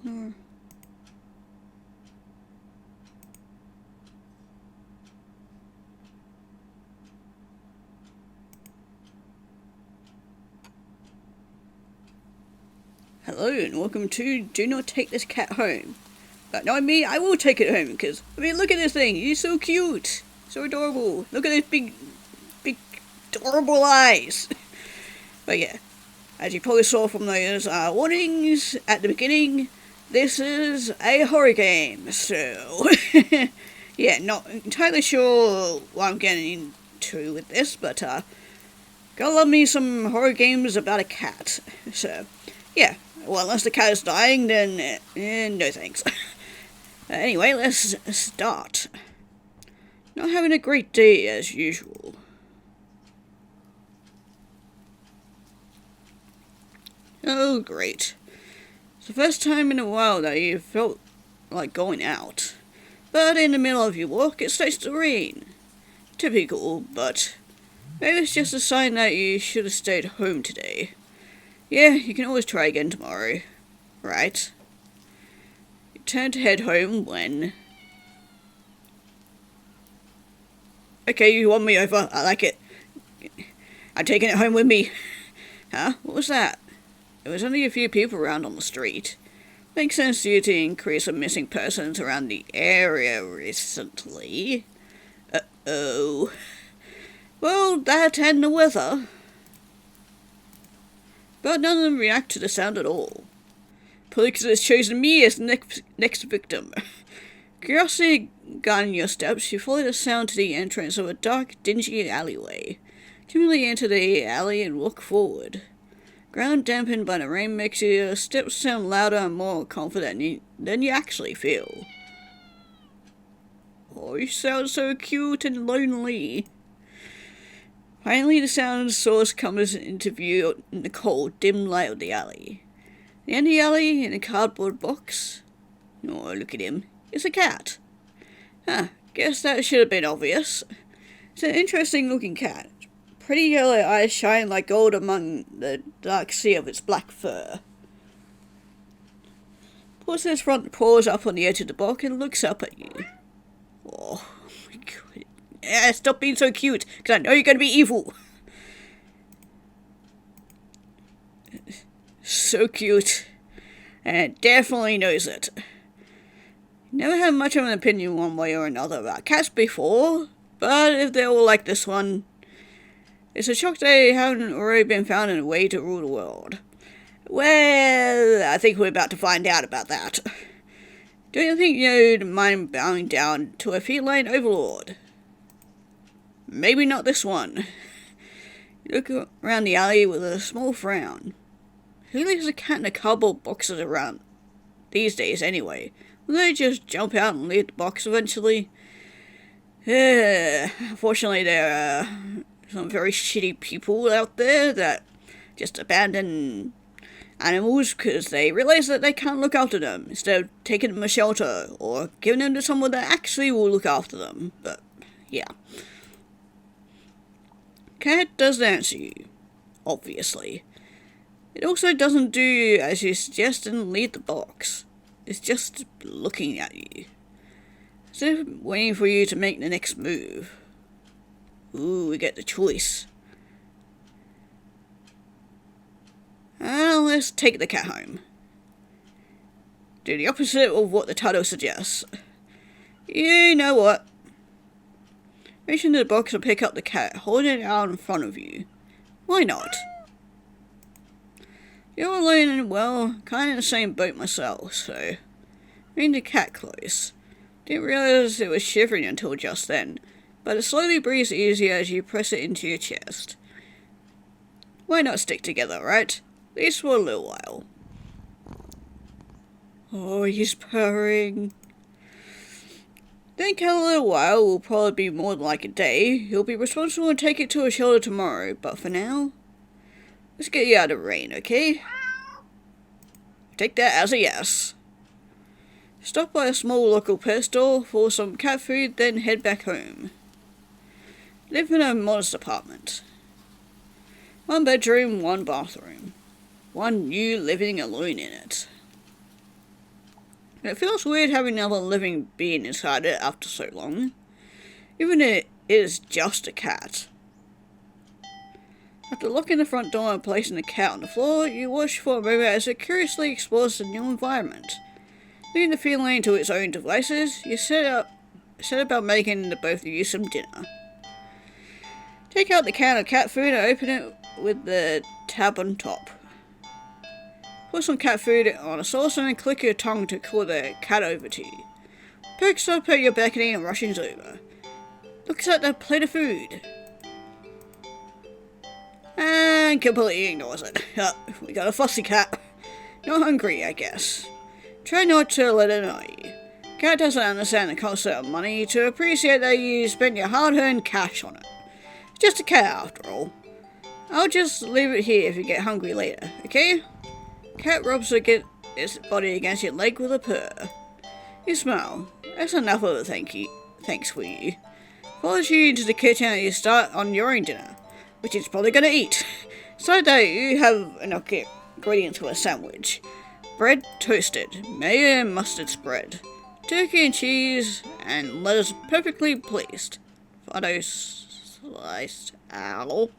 Hmm. Hello and welcome to Do Not Take This Cat Home. But knowing me, I will take it home because, I mean, look at this thing. He's so cute. So adorable. Look at his big, adorable eyes. But yeah, as you probably saw from those warnings at the beginning, this is a horror game. So, yeah, not entirely sure what I'm getting into with this, but gotta love me some horror games about a cat. So, yeah. Well, unless the cat is dying, then no thanks. Anyway, let's start. Not having a great day as usual. Oh, great. It's the first time in a while that you felt like going out. But in the middle of your walk, it starts to rain. Typical, but maybe it's just a sign that you should have stayed home today. Yeah, you can always try again tomorrow. Right? You turn to head home when... Okay, you won me over. I like it. I'm taking it home with me. Huh? What was that? There was only a few people around on the street. Makes sense to you to increase the missing persons around the area recently. Uh-oh. Well, that and the weather. But none of them react to the sound at all. Police has chosen me as the next victim. Curiosity guiding your steps, you follow the sound to the entrance of a dark, dingy alleyway. Timidly enter the alley and walk forward. Ground dampened by the rain makes your steps sound louder and more confident than you actually feel. Oh, you sound so cute and lonely. Finally, the sound source comes into view in the cold, dim light of the alley. The end of the alley, in a cardboard box. Oh, look at him. It's a cat. Huh, guess that should have been obvious. It's an interesting looking cat. Pretty yellow eyes shine like gold among the dark sea of its black fur. Puts its front paws up on the edge of the box and looks up at you. Oh my god. Yeah, stop being so cute, because I know you're going to be evil. So cute. And it definitely knows it. Never had much of an opinion one way or another about cats before, but if they're all like this one, it's a shock they haven't already been found in a way to rule the world. Well, I think we're about to find out about that. Do you think you'd mind bowing down to a feline overlord? Maybe not this one. You look around the alley with a small frown. Who leaves a cat in a cardboard boxes around these days anyway? Will they just jump out and leave the box eventually? Unfortunately, there are some very shitty people out there that just abandon animals because they realize that they can't look after them, instead of taking them to shelter or giving them to someone that actually will look after them. But, yeah. Cat doesn't answer you, obviously. It also doesn't do as you suggest and leave the box. It's just looking at you. As if waiting for you to make the next move. Ooh, we get the choice. Let's take the cat home. Do the opposite of what the title suggests. You know what? Reach into the box and pick up the cat, holding it out in front of you. Why not? You're alone and, well, kind of in the same boat myself, so... Bring the cat close. Didn't realize it was shivering until just then, but it slowly breathes easier as you press it into your chest. Why not stick together, right? At least for a little while. Oh, he's purring. Think in a little while will probably be more than like a day. You'll be responsible and take it to a shelter tomorrow, but for now, let's get you out of the rain, okay? Take that as a yes. Stop by a small local pet store for some cat food, then head back home. Live in a modest apartment. 1 bedroom, 1 bathroom. 1 you living alone in it. It feels weird having another living being inside it after so long. Even if it is just a cat. After locking the front door and placing the cat on the floor, you watch for a moment as it curiously explores the new environment. Leaving the feline to its own devices, you set about making the both of you some dinner. Take out the can of cat food and open it with the tab on top. Put some cat food on a saucer and click your tongue to call the cat over to you. Perks up at your beckoning and rushes over. Looks at the plate of food. And completely ignores it. We got a fussy cat. Not hungry, I guess. Try not to let it annoy you. Cat doesn't understand the concept of money to appreciate that you spent your hard-earned cash on it. It's just a cat after all. I'll just leave it here if you get hungry later, okay? Cat rubs its body against your leg with a purr. You smile. That's enough of a thanks for you. Follows you into the kitchen and you start on your own dinner, which it's probably gonna eat. So that you have enough ingredients for a sandwich. Bread toasted, mayo and mustard spread, turkey and cheese, and lettuce perfectly placed. Photo sliced owl.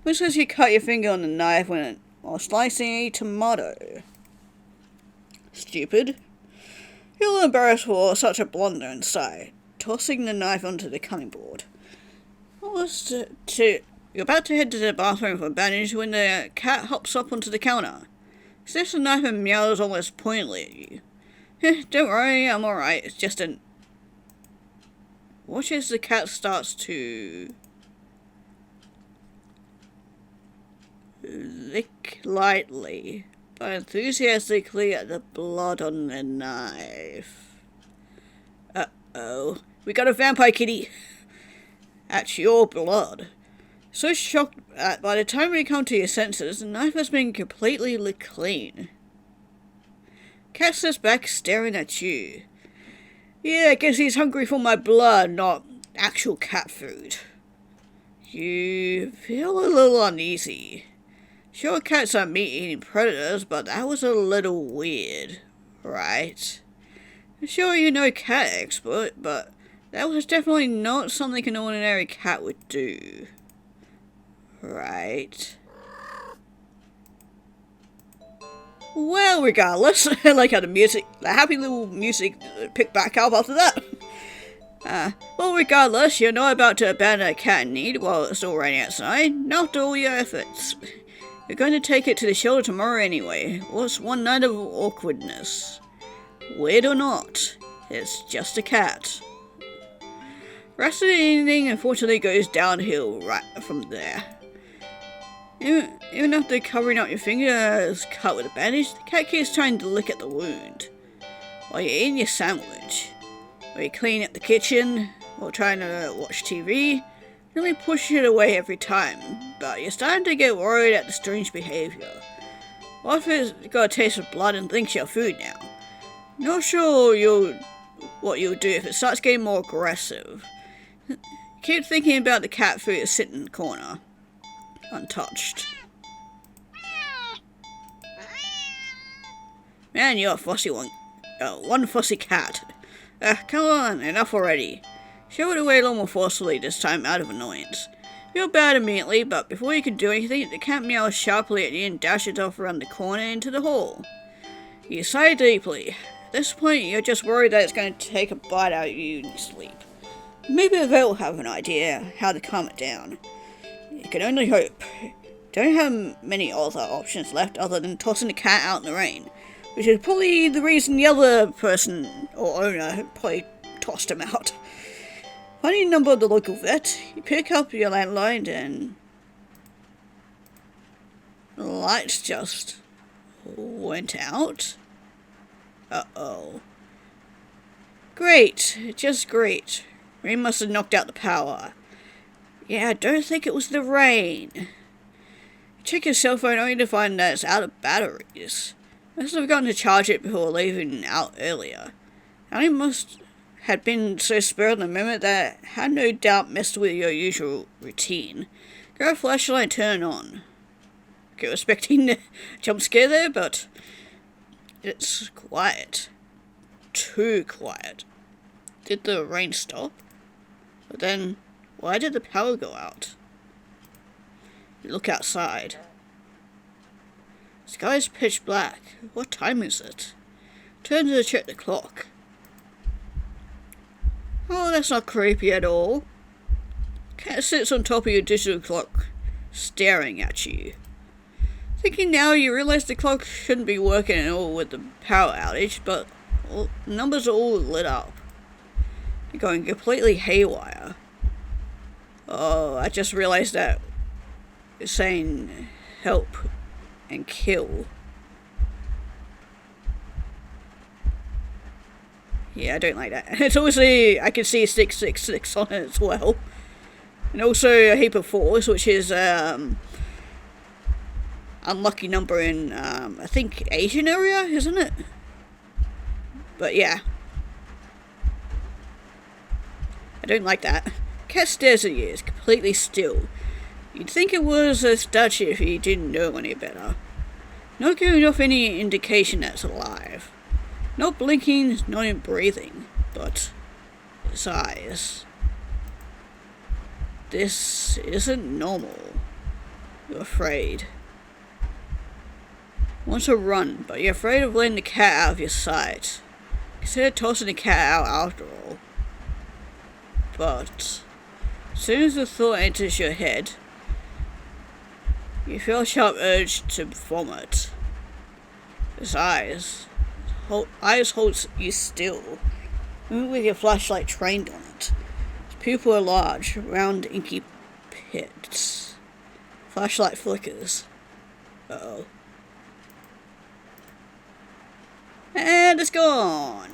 Which says you cut your finger on the knife while slicing a tomato. Stupid. You'll embarrass for such a blunder and sigh, tossing the knife onto the cutting board. You're about to head to the bathroom for a bandage when the cat hops up onto the counter. Sniffs the knife and meows almost pointedly at you. Don't worry, I'm alright. It's just an... Watch as the cat starts to... lick lightly, but enthusiastically at the blood on the knife. Uh-oh. We got a vampire kitty! That's your blood. So shocked that by the time you come to your senses, the knife has been completely licked clean. Cat sits back staring at you. Yeah, I guess he's hungry for my blood, not actual cat food. You feel a little uneasy. Sure, cats are meat-eating predators, but that was a little weird, right? I'm sure you're no cat expert, but that was definitely not something an ordinary cat would do. Right. Well, regardless, I like how the happy little music picked back up after that. Well, regardless, you're not about to abandon a cat in need while it's still raining outside, not after all your efforts. You're going to take it to the shelter tomorrow anyway. What's one night of awkwardness? Weird or not, it's just a cat. Rest of the evening unfortunately goes downhill right from there. Even after covering up your fingers cut with a bandage, the cat keeps trying to lick at the wound. While you're eating your sandwich, while you clean up the kitchen, while trying to watch TV, you really push it away every time, but you're starting to get worried at the strange behaviour. What if it's got a taste of blood and thinks you're food now? Not sure what you'll do if it starts getting more aggressive. Keep thinking about the cat food sitting in the corner, untouched. Man, you're a fussy one. One fussy cat. Come on, enough already. Show it away a little more forcefully this time out of annoyance. Feel bad immediately, but before you can do anything, the cat meows sharply at you and dashes off around the corner into the hall. You sigh deeply. At this point, you're just worried that it's going to take a bite out of you in your sleep. Maybe they'll have an idea how to calm it down. You can only hope. Don't have many other options left other than tossing the cat out in the rain, which is probably the reason the other person or owner probably tossed him out. Finding the number of the local vet, you pick up your landline and the lights just went out. Uh-oh. Great, just great. Rain must have knocked out the power. Yeah, I don't think it was the rain. You check your cell phone only to find that it's out of batteries. Must have forgotten to charge it before leaving out earlier. I must have been so spurred in the moment that it had no doubt messed with your usual routine. Grab a flashlight and turn it on. Okay, expecting a jump scare there, but it's quiet. too quiet. Did the rain stop? But then, why did the power go out? You look outside. The sky's pitch black. What time is it? Turn to check the clock. Oh, that's not creepy at all. Cat sits on top of your digital clock, staring at you. Thinking now you realise the clock shouldn't be working at all with the power outage, but the numbers are all lit up. You're going completely haywire. Oh, I just realised that it's saying help and kill. Yeah, I don't like that. It's obviously, I can see 666 on it as well. And also a heap of 4s, which is unlucky number in, I think, Asian area, isn't it? But yeah. I don't like that. Cat stares at you, it's completely still. You'd think it was a statue if you didn't know any better. Not giving off any indication that it's alive. Not blinking, not even breathing, but its eyes. This isn't normal. You're afraid. Want to run, but you're afraid of letting the cat out of your sight. Consider tossing the cat out after all. But as soon as the thought enters your head, you feel a sharp urge to vomit. His eyes holds you still, moving with your flashlight trained on it. His pupils are large, round, inky pits. Flashlight flickers. Uh-oh. And it's gone.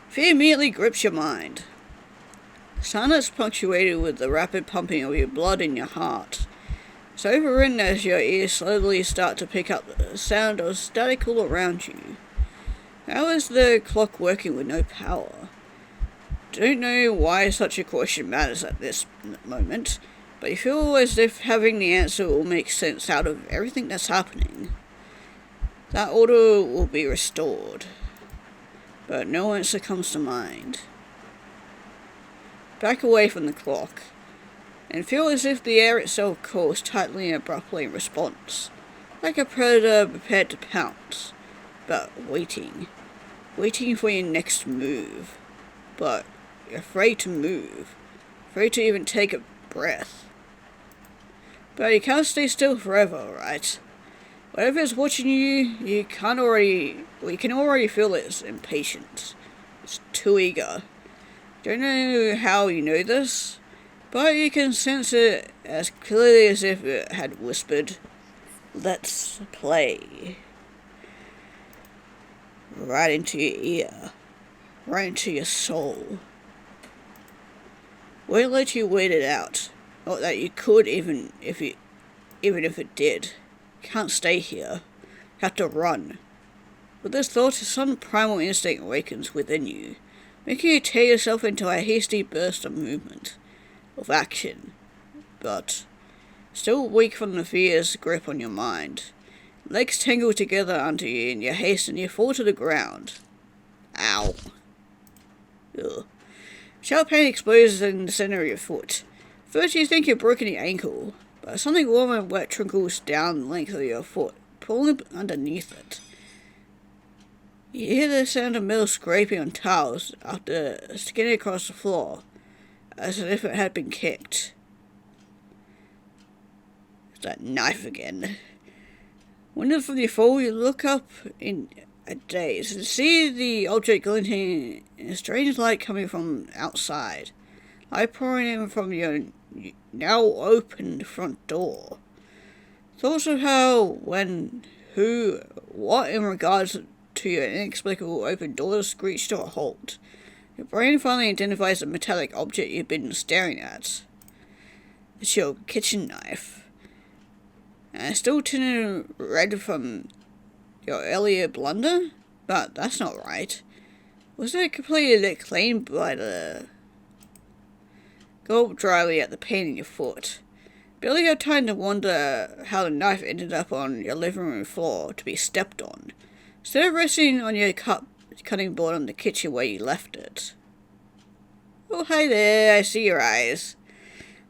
Fear immediately grips your mind. The silence punctuated with the rapid pumping of your blood in your heart. It's overridden as your ears slowly start to pick up the sound of static all around you. How is the clock working with no power? Don't know why such a question matters at this moment, but you feel as if having the answer will make sense out of everything that's happening. That order will be restored, but no answer comes to mind. Back away from the clock, and feel as if the air itself cools tightly and abruptly in response, like a predator prepared to pounce, but waiting for your next move. But you're afraid to move, afraid to even take a breath. But you can't stay still forever, right? Whatever's watching you can already feel its impatience. It's too eager. Don't know how you know this, but you can sense it as clearly as if it had whispered, "Let's play." Right into your ear, right into your soul. Won't let you wait it out. Not that you could, even if it did. Can't stay here. Have to run. With this thought, some primal instinct awakens within you, making you tear yourself into a hasty burst of movement, of action, but still weak from the fear's grip on your mind. Legs tangle together under you in your haste and you fall to the ground. Ow. Ugh. Sharp pain explodes in the center of your foot. First you think you've broken your ankle, but something warm and wet trickles down the length of your foot, pulling underneath it. You hear the sound of metal scraping on tiles after skidding across the floor, as if it had been kicked. It's that knife again. Winded from your fall, you look up in a daze and see the object glinting in a strange light coming from outside. Light pouring in from your now open front door. Thoughts of how, when, who, what in regards to your inexplicable open door screech to a halt. Your brain finally identifies the metallic object you've been staring at. It's your kitchen knife. And it's still tinted red from your earlier blunder? But that's not right. Was it completely clean by the... Gulp dryly at the pain in your foot. Barely have time to wonder how the knife ended up on your living room floor to be stepped on. Instead of resting on your cup cutting board on the kitchen where you left it. Oh, hi there, I see your eyes.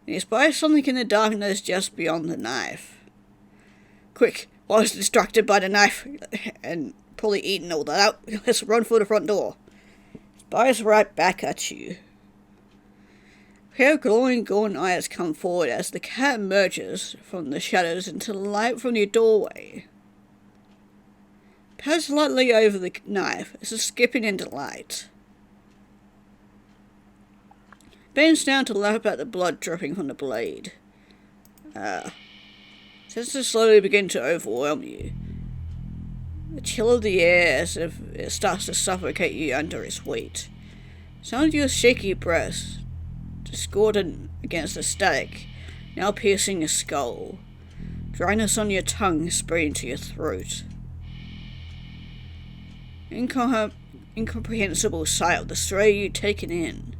You spy something in the darkness just beyond the knife. Quick, while he's distracted by the knife and probably eating all that out, let's run for the front door. Spies right back at you. A pair of glowing golden eyes come forward as the cat emerges from the shadows into the light from your doorway. Pass lightly over the knife as it's skipping into light. Bends down to lap at the blood dripping from the blade. Senses slowly begin to overwhelm you. The chill of the air as if it starts to suffocate you under its weight. Sound of your shaky breath, discordant against the static, now piercing your skull. Dryness on your tongue spreading to your throat. Incomprehensible sight of the stray you've taken in.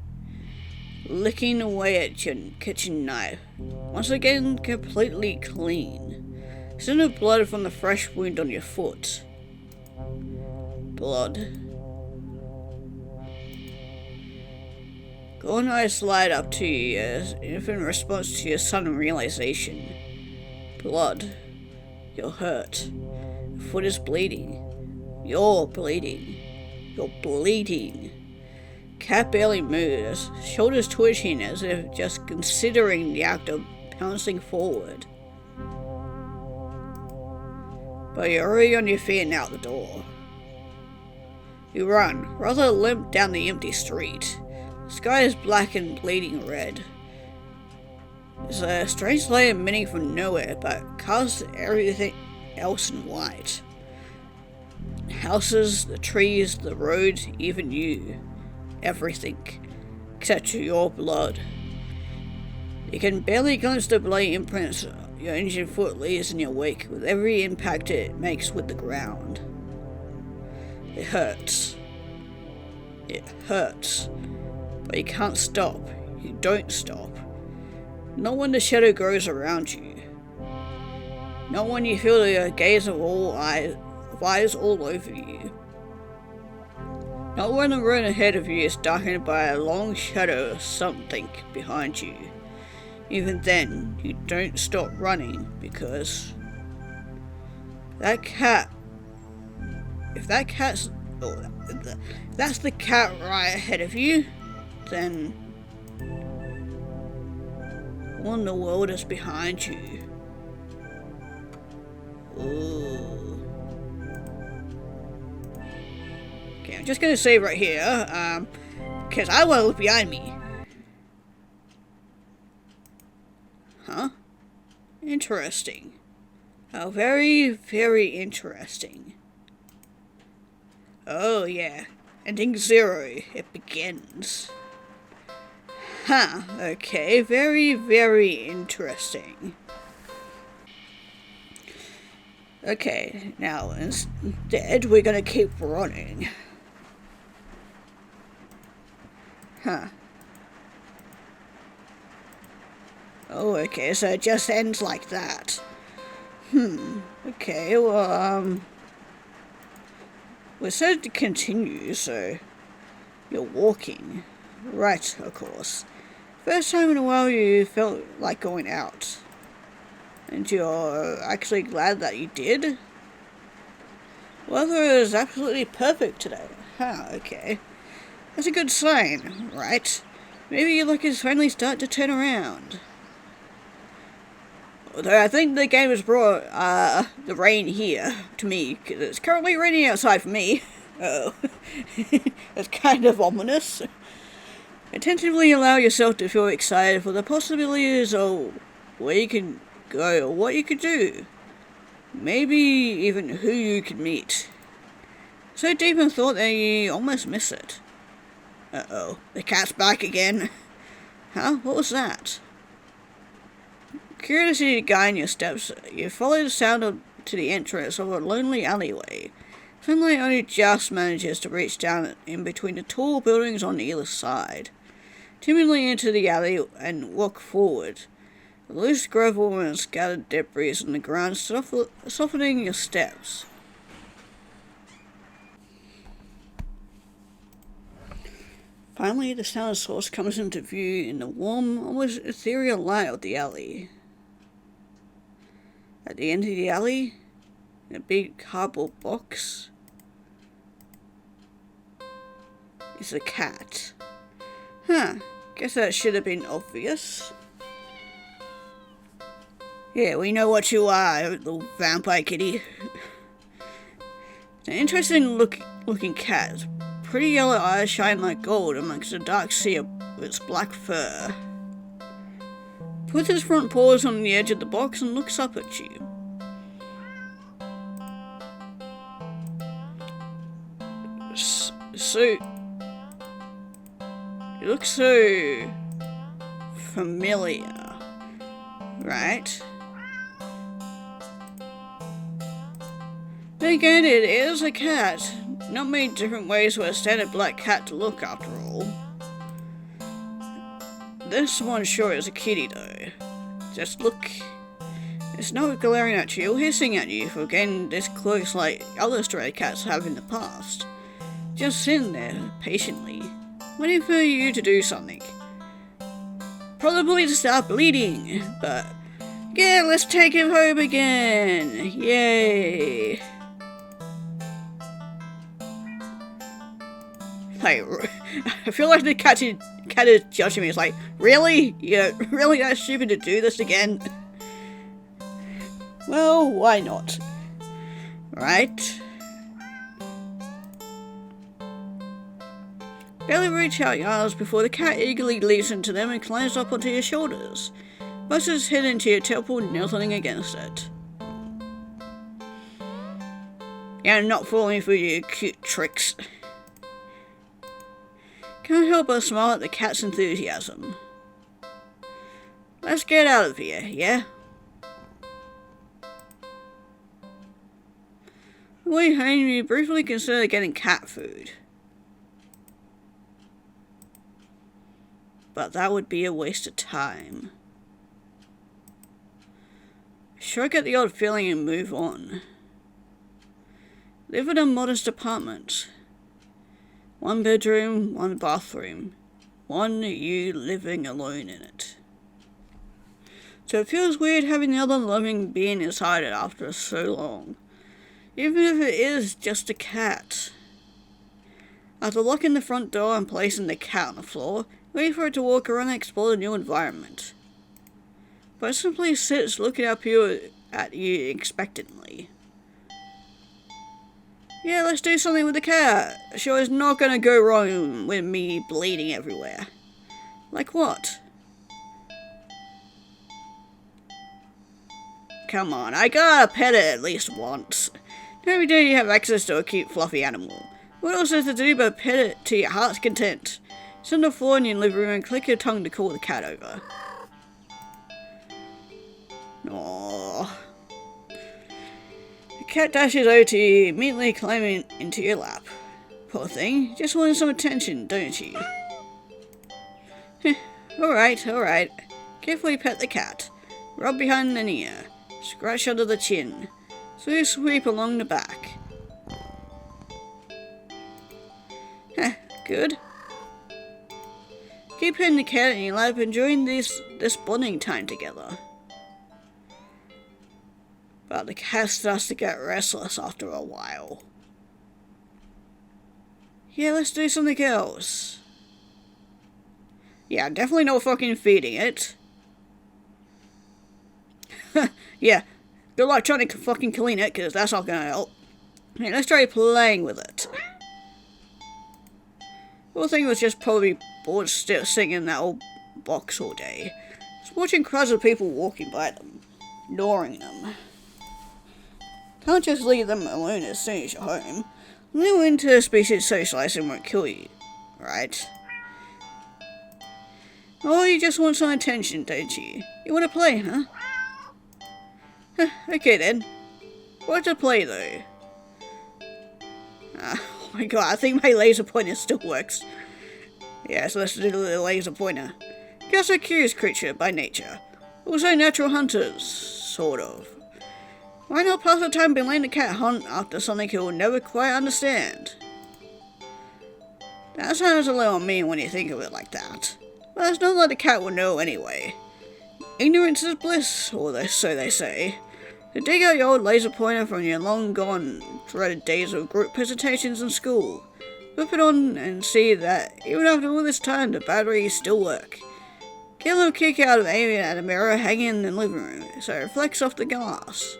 Licking away at your kitchen knife, once again completely clean. Scent of blood from the fresh wound on your foot. Blood. Golden eyes slide up to you as if in response to your sudden realization. Blood. You're hurt. Your foot is bleeding. You're bleeding. You're bleeding. Cat barely moves, shoulders twitching as if just considering the act of pouncing forward. But you're already on your feet and out the door. You run, rather limp down the empty street. The sky is black and bleeding red. There's a strange light emitting from nowhere, but casts everything else in white. Houses, the trees, the roads, even you. Everything, except your blood. You can barely glimpse the bloody imprints your injured foot leaves in your wake with every impact it makes with the ground. It hurts. It hurts. But you can't stop. You don't stop. Not when the shadow grows around you. Not when you feel the gaze of eyes all over you. Not when the road ahead of you is darkened by a long shadow of something behind you. Even then, you don't stop running because if that's the cat right ahead of you, then what in the world is behind you? Ooh. Okay, I'm just gonna say right here, because I want to look behind me. Huh? Interesting. Oh, very, very interesting. Oh, yeah. Ending 0. It begins. Huh, okay. Very, very interesting. Okay, now instead we're gonna keep running. Huh. Oh, okay, so it just ends like that. Okay, well, we said to continue, so you're walking. Right, of course. First time in a while you felt like going out. And you're actually glad that you did? Weather is absolutely perfect today. Huh, okay. That's a good sign, right? Maybe your luck is finally starting to turn around. Although I think the game has brought the rain here to me, because it's currently raining outside for me. Oh, that's kind of ominous. Attentively allow yourself to feel excited for the possibilities of where you can go or what you could do. Maybe even who you could meet. So deep in thought that you almost miss it. Uh-oh, the cat's back again. Huh? What was that? Curiosity guiding your steps, you follow the sound to the entrance of a lonely alleyway. Sunlight only just manages to reach down in between the tall buildings on either side. Timidly enter the alley and walk forward. The loose gravel and scattered debris on the ground softening your steps. Finally, the sound source comes into view in the warm, almost ethereal light of the alley. At the end of the alley, in a big cardboard box, is a cat. Guess that should have been obvious. Yeah, we know what you are, little vampire kitty. It's an interesting looking cat. Pretty yellow eyes shine like gold amongst the dark sea of its black fur. Puts his front paws on the edge of the box and looks up at you. You look so familiar, right? Then again, it is a cat. Not many different ways for a standard black cat to look, after all. This one sure is a kitty, though. Just look. It's not glaring at you or hissing at you for getting this close like other stray cats have in the past. Just sitting there, patiently, waiting for you to do something. Probably to start bleeding, but yeah, let's take him home again. Yay. Like, I feel like the cat is judging me. It's like, really? You're really that stupid to do this again? Well, why not? Right? Barely reach out your arms before the cat eagerly leaps into them and climbs up onto your shoulders. Busts his head into your temple, nuzzling against it. Yeah, I'm not falling for your cute tricks. Can't help but smile at the cat's enthusiasm. Let's get out of here, yeah? On the way home, you briefly consider getting cat food. But that would be a waste of time. Shrug at the odd feeling and move on. Live in a modest apartment. 1 bedroom, 1 bathroom. One you living alone in it. So it feels weird having the other living being inside it after so long. Even if it is just a cat. After locking the front door and placing the cat on the floor, wait for it to walk around and explore the new environment. But it simply sits looking up at you expectantly. Yeah, let's do something with the cat. Sure, it's not gonna go wrong with me bleeding everywhere. Like what? Come on, I gotta pet it at least once. Every day you have access to a cute fluffy animal. What else is there to do but pet it to your heart's content? Sit on the floor in your living room and click your tongue to call the cat over. Aww. The cat dashes over to you, immediately climbing into your lap. Poor thing, just wanted some attention, don't you? Alright. Carefully pet the cat. Rub behind an ear. Scratch under the chin. Smooth sweep along the back. Good. Keep petting the cat in your lap, enjoying this bonding time together. But the cat starts to get restless after a while. Yeah, let's do something else. Yeah, definitely no fucking feeding it. Yeah, good luck trying to fucking clean it, because that's not gonna help. Hey, let's try playing with it. The whole thing was just probably bored still sitting in that old box all day. Just watching crowds of people walking by them, ignoring them. Can't just leave them alone as soon as you're home. Little interspecies socializing won't kill you, right? Oh, you just want some attention, don't you? You want to play, huh? Okay then. What to play though? Oh my god, I think my laser pointer still works. Yeah, so let's do the laser pointer. Cats are a curious creature by nature. Also natural hunters, sort of. Why not pass the time being letting the cat hunt after something he'll never quite understand? That sounds a little mean when you think of it like that. But it's not like the cat would know anyway. Ignorance is bliss, or so they say. So dig out your old laser pointer from your long-gone dreaded days of group presentations in school. Flip it on and see that, even after all this time, the batteries still work. Get a little kick out of aiming at a mirror hanging in the living room, so it reflects off the glass.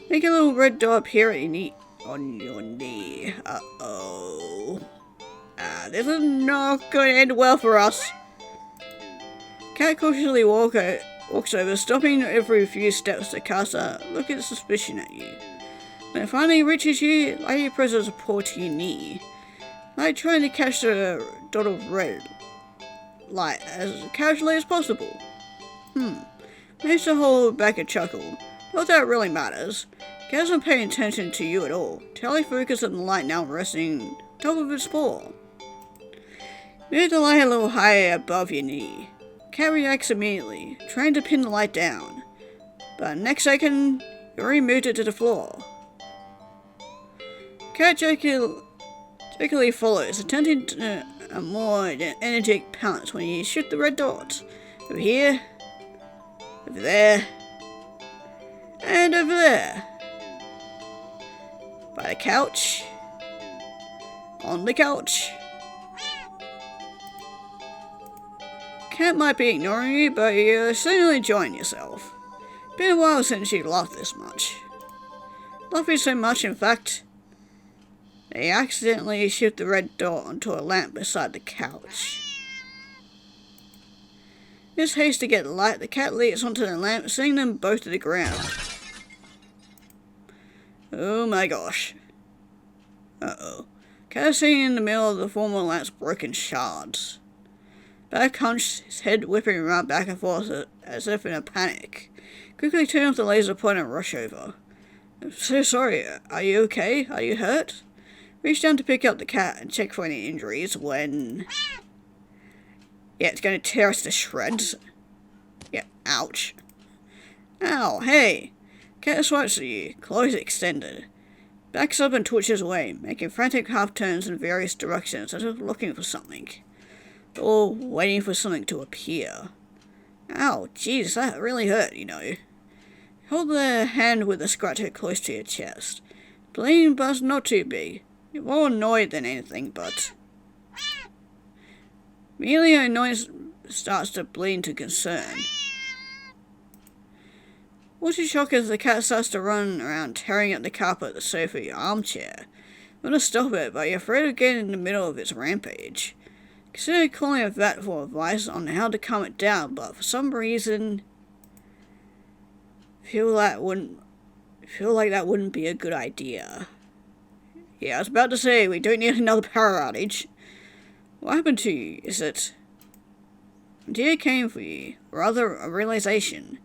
Make a little red dot appear at your knee. On your knee. Uh-oh. This is not going to end well for us. Cat cautiously walks over, stopping every few steps to cast a look of suspicion at you. When it finally reaches you, lay your presence a paw to your knee, like trying to catch the dot of red light as casually as possible. Managed to hold back a chuckle. Not that it really matters. Cat isn't paying attention to you at all. Totally focused on the light now resting top of its paw. Move the light a little higher above your knee. Cat reacts immediately, trying to pin the light down. But next second, you already moved it to the floor. Cat jerkily follows, attempting to a more energetic pounce when you shoot the red dot. Over here, over there, and over there. By the couch, on the couch. Cat might be ignoring you, but you're certainly enjoying yourself. Been a while since you laughed this much. Laughing so much, in fact, they accidentally shoot the red dot onto a lamp beside the couch. In his haste to get the light, the cat leaps onto the lamp, sending them both to the ground. Oh my gosh. Uh-oh. Cat is sitting in the middle of the former lamp's broken shards. Back hunched, his head whipping around back and forth as if in a panic. Quickly turn off the laser pointer and rush over. I'm so sorry, are you okay? Are you hurt? Reach down to pick up the cat and check for any injuries when... Yeah, it's going to tear us to shreds. Yeah, ouch. Ow, hey! Cat swipes at you, claws extended. Backs up and twitches away, making frantic half-turns in various directions as if looking for something. Or waiting for something to appear. Ow, jeez, that really hurt, you know. Hold the hand with the scratcher close to your chest. Bleeding, but not too big. You're more annoyed than anything, but... Immediately your annoyance starts to bleed into concern. What's your shock as the cat starts to run around tearing at the carpet, the sofa, your armchair. You want to stop it, but you're afraid of getting in the middle of its rampage. Consider calling a vet for advice on how to calm it down, but for some reason, feel like that wouldn't be a good idea. Yeah, I was about to say, we don't need another power outage. What happened to you? Is it... An idea came for you, rather a realization.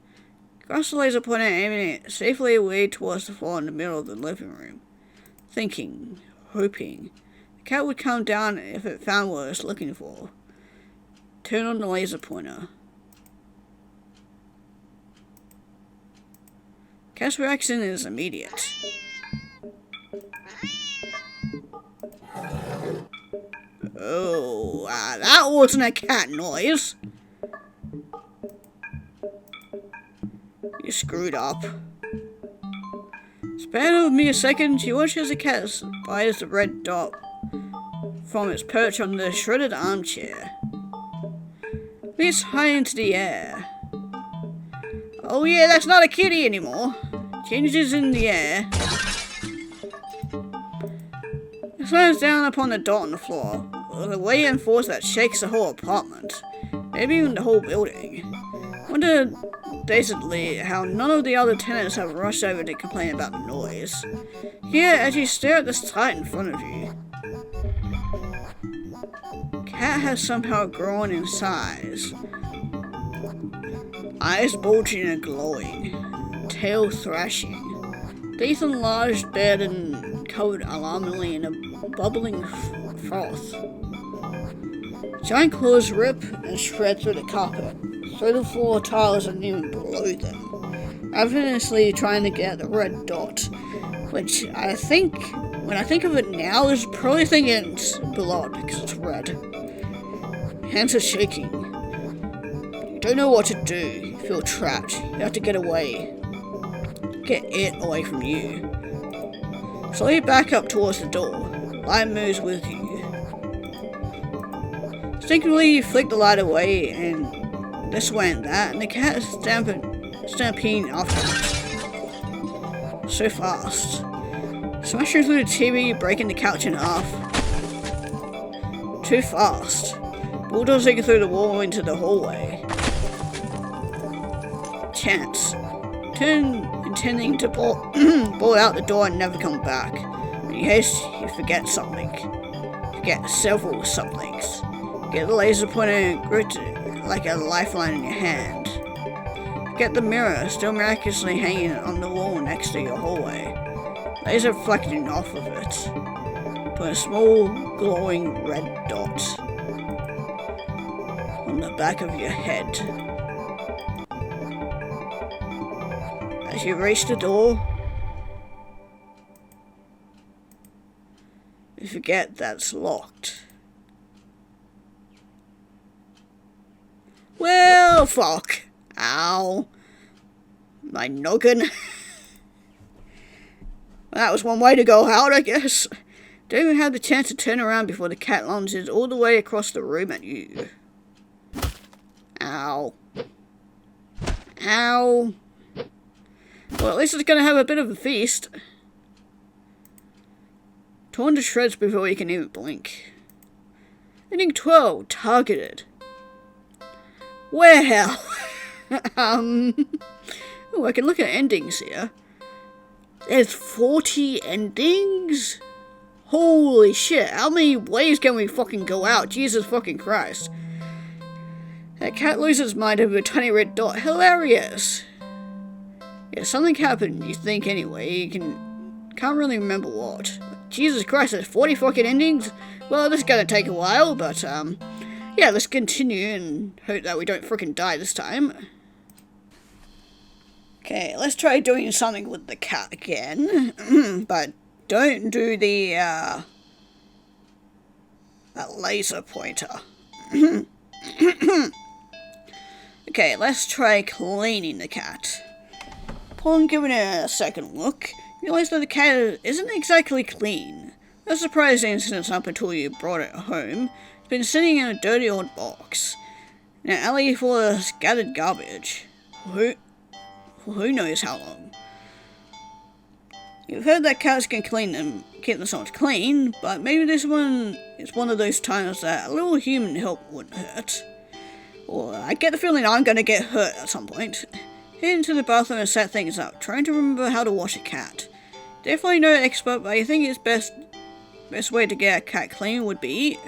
Grasp the laser pointer, aiming it safely away towards the floor in the middle of the living room. Thinking, hoping, the cat would calm down if it found what it was looking for. Turn on the laser pointer. Cat's reaction is immediate. Oh, that wasn't a cat noise. You screwed up. Spare me a second. She watches the cat spies the red dot from its perch on the shredded armchair. Leaps high into the air. Oh yeah, that's not a kitty anymore. Changes in the air. It slams down upon the dot on the floor, with a weight and force that shakes the whole apartment, maybe even the whole building. Wonder dazedly how none of the other tenants have rushed over to complain about the noise. Here, as you stare at this sight in front of you, cat has somehow grown in size. Eyes bulging and glowing, tail thrashing, teeth enlarged, bared and covered alarmingly in a bubbling froth. Giant claws rip and shred through the carpet, through the floor tiles and even below them, ravenously trying to get the red dot, which I think When I think of it now, I was probably thinking it's blood because it's red. Hands are shaking. You don't know what to do. You feel trapped. You have to get away. Get it away from you. Slowly back up towards the door. Light moves with you. Instinctively, you flick the light away, and this way and that, and the cat is stampeding after you. So fast. Smashing through the TV, breaking the couch in half. Too fast. Bulldozing through the wall into the hallway. Chance. Turn, intending to ball out the door and never come back. When you haste, you forget something. You forget several somethings. Get the laser pointer gripped like a lifeline in your hand. Get the mirror, still miraculously hanging on the wall next to your hallway. Laser reflecting off of it. Put a small, glowing red dot on the back of your head. As you reach the door, you forget that's locked. Well, fuck. Ow. My noggin. That was one way to go out, I guess. Don't even have the chance to turn around before the cat lunges all the way across the room at you. Ow. Ow. Well, at least it's gonna have a bit of a feast. Torn to shreds before you can even blink. Ending 12, targeted. Well, oh, I can look at endings here. There's 40 endings? Holy shit, how many ways can we fucking go out? Jesus fucking Christ. That cat loses its mind over a tiny red dot. Hilarious. Yeah, something happened, you think anyway. You can't really remember what. Jesus Christ, there's 40 fucking endings? Well, this is gonna take a while, but, yeah, let's continue and hope that we don't frickin' die this time. Okay, let's try doing something with the cat again. But don't do the, that laser pointer. Okay, let's try cleaning the cat. Upon giving it a second look, you realize that the cat isn't exactly clean. No surprising since up until you brought it home. It's been sitting in a dirty old box, in an alley full of scattered garbage. Who knows how long? You've heard that cats can keep themselves clean, but maybe this one is one of those times that a little human help wouldn't hurt. Or I get the feeling I'm gonna get hurt at some point. Head into the bathroom and set things up, trying to remember how to wash a cat. Definitely no expert, but I think it's best way to get a cat clean would be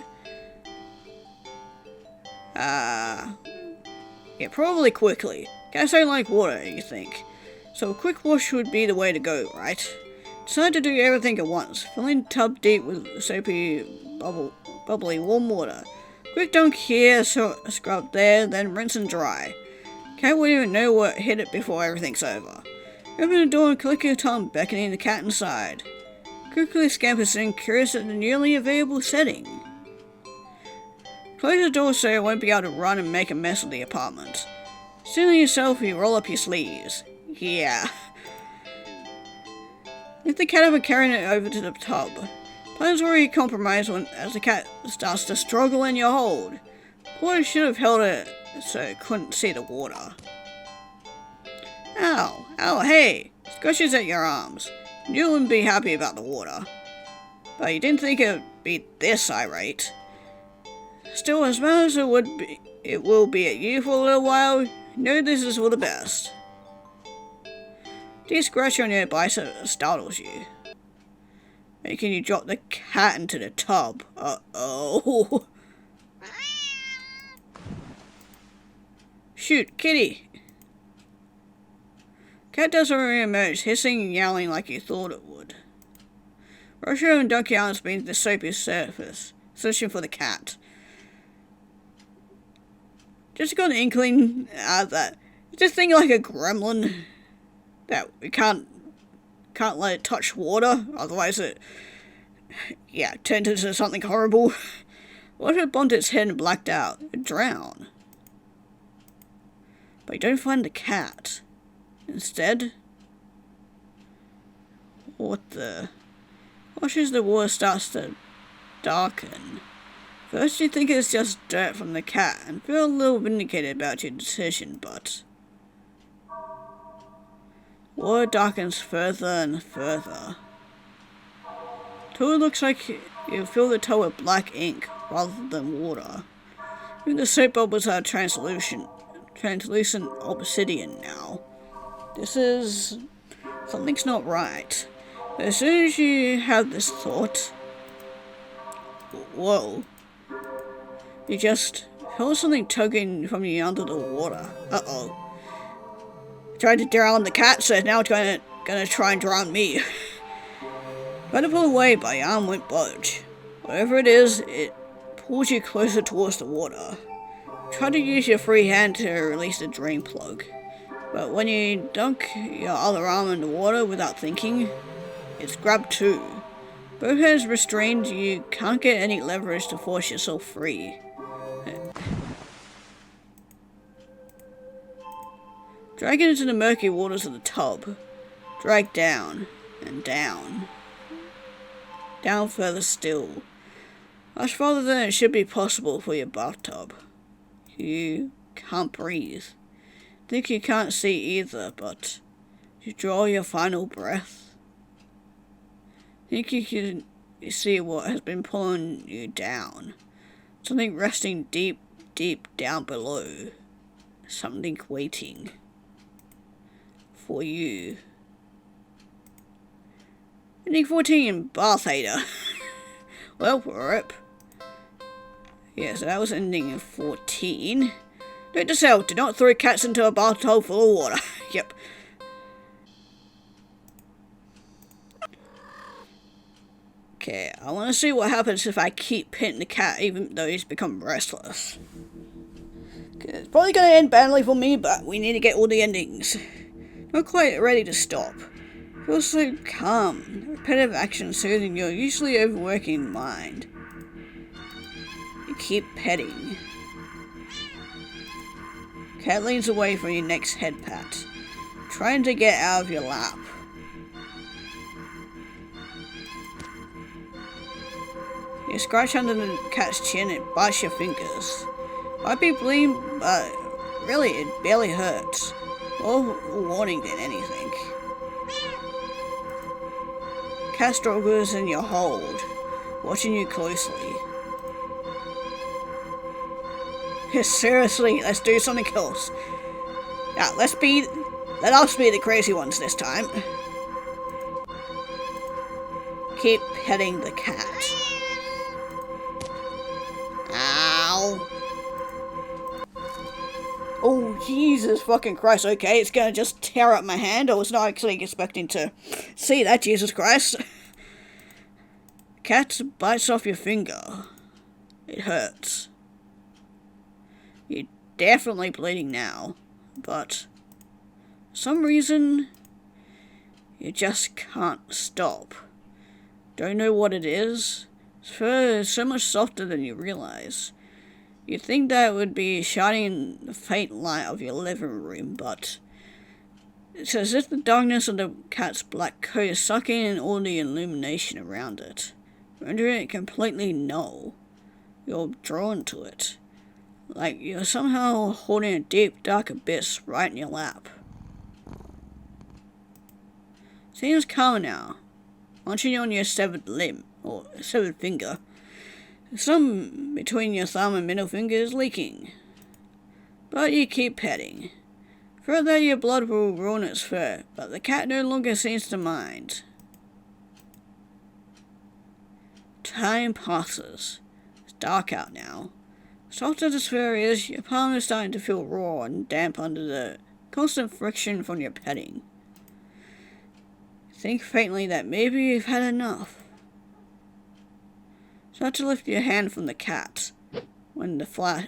yeah, probably quickly. Cats don't like water, you think. So a quick wash would be the way to go, right? Decide to do everything at once. Filling the tub deep with soapy, bubbly warm water. Quick dunk here, scrub there, then rinse and dry. Cat wouldn't even know what hit it before everything's over. Open the door and click your tongue, beckoning the cat inside. Quickly scampers in, curious at the newly available setting. Close the door so it won't be able to run and make a mess of the apartment. Stealing yourself, you roll up your sleeves. Yeah. Lift the cat up and carrying it over to the tub. Plans already compromised as the cat starts to struggle in your hold. Porter should have held it so it couldn't see the water. Ow, hey! Squishes at your arms. You wouldn't be happy about the water. But you didn't think it would be this irate. Still, as much as it will be at you for a little while, you know this is for the best. This scratch on your bicep startles you, making you drop the cat into the tub. Uh-oh. Shoot, kitty! Cat doesn't re-emerge, hissing and yowling like you thought it would. Rush over and dunk your arms beneath the soapy surface, searching for the cat. Just got an inkling that it's this thing like a gremlin that we can't let it touch water, otherwise it Yeah, turned into something horrible. What if bumped its head and blacked out? It'd drown. But you don't find the cat. Instead... What the... Watch as the water starts to darken. First you think it's just dirt from the cat and feel a little vindicated about your decision, but... Water darkens further and further. Till it looks like you fill the tub with black ink rather than water. Even the soap bubbles are translucent obsidian now. This is... something's not right. But as soon as you have this thought... Whoa. You just feel something tugging from you under the water. Uh-oh. Tried to drown the cat, so now it's gonna try and drown me. Tried to pull away, but your arm won't budge. Whatever it is, it pulls you closer towards the water. Try to use your free hand to release the drain plug. But when you dunk your other arm in the water without thinking, it's grabbed too. Both hands restrained, you can't get any leverage to force yourself free. Drag it into the murky waters of the tub. Drag down, and down. Down further still. Much farther than it should be possible for your bathtub. You can't breathe. Think you can't see either, but you draw your final breath. Think you can see what has been pulling you down. Something resting deep, deep down below. Something waiting. For you. Ending 14 in Bath Hater. Well, rip. Yeah, so that was ending in 14. Note to self, do not throw cats into a bathtub full of water. Yep. Okay, I want to see what happens if I keep hitting the cat even though he's become restless. It's probably going to end badly for me, but we need to get all the endings. Not quite ready to stop. Feels so calm. Repetitive action soothing your usually overworking mind. You keep petting. Cat leans away from your next head pat, trying to get out of your lap. You scratch under the cat's chin and bites your fingers. Might be bleeding, but really it barely hurts. More warning than anything. Cat struggles in your hold, watching you closely. Seriously, let's do something else. Now, let us be the crazy ones this time. Keep petting the cat. Ow. Oh, Jesus fucking Christ. Okay, it's gonna just tear up my hand. I was not actually expecting to see that, Jesus Christ. Cat bites off your finger. It hurts. You're definitely bleeding now, but for some reason, you just can't stop. Don't know what it is. It's so much softer than you realize. You'd think that would be shining in the faint light of your living room, but it's as if the darkness of the cat's black coat is sucking in all the illumination around it, rendering it completely null. You're drawn to it, like you're somehow holding a deep, dark abyss right in your lap. Seems calmer now, munching on your severed limb, or severed finger. Some between your thumb and middle finger is leaking. But you keep petting. Fear that your blood will ruin its fur, but the cat no longer seems to mind. Time passes. It's dark out now. Soft as this fur is, your palm is starting to feel raw and damp under the constant friction from your petting. Think faintly that maybe you've had enough. Start to lift your hand from the cat when the flash.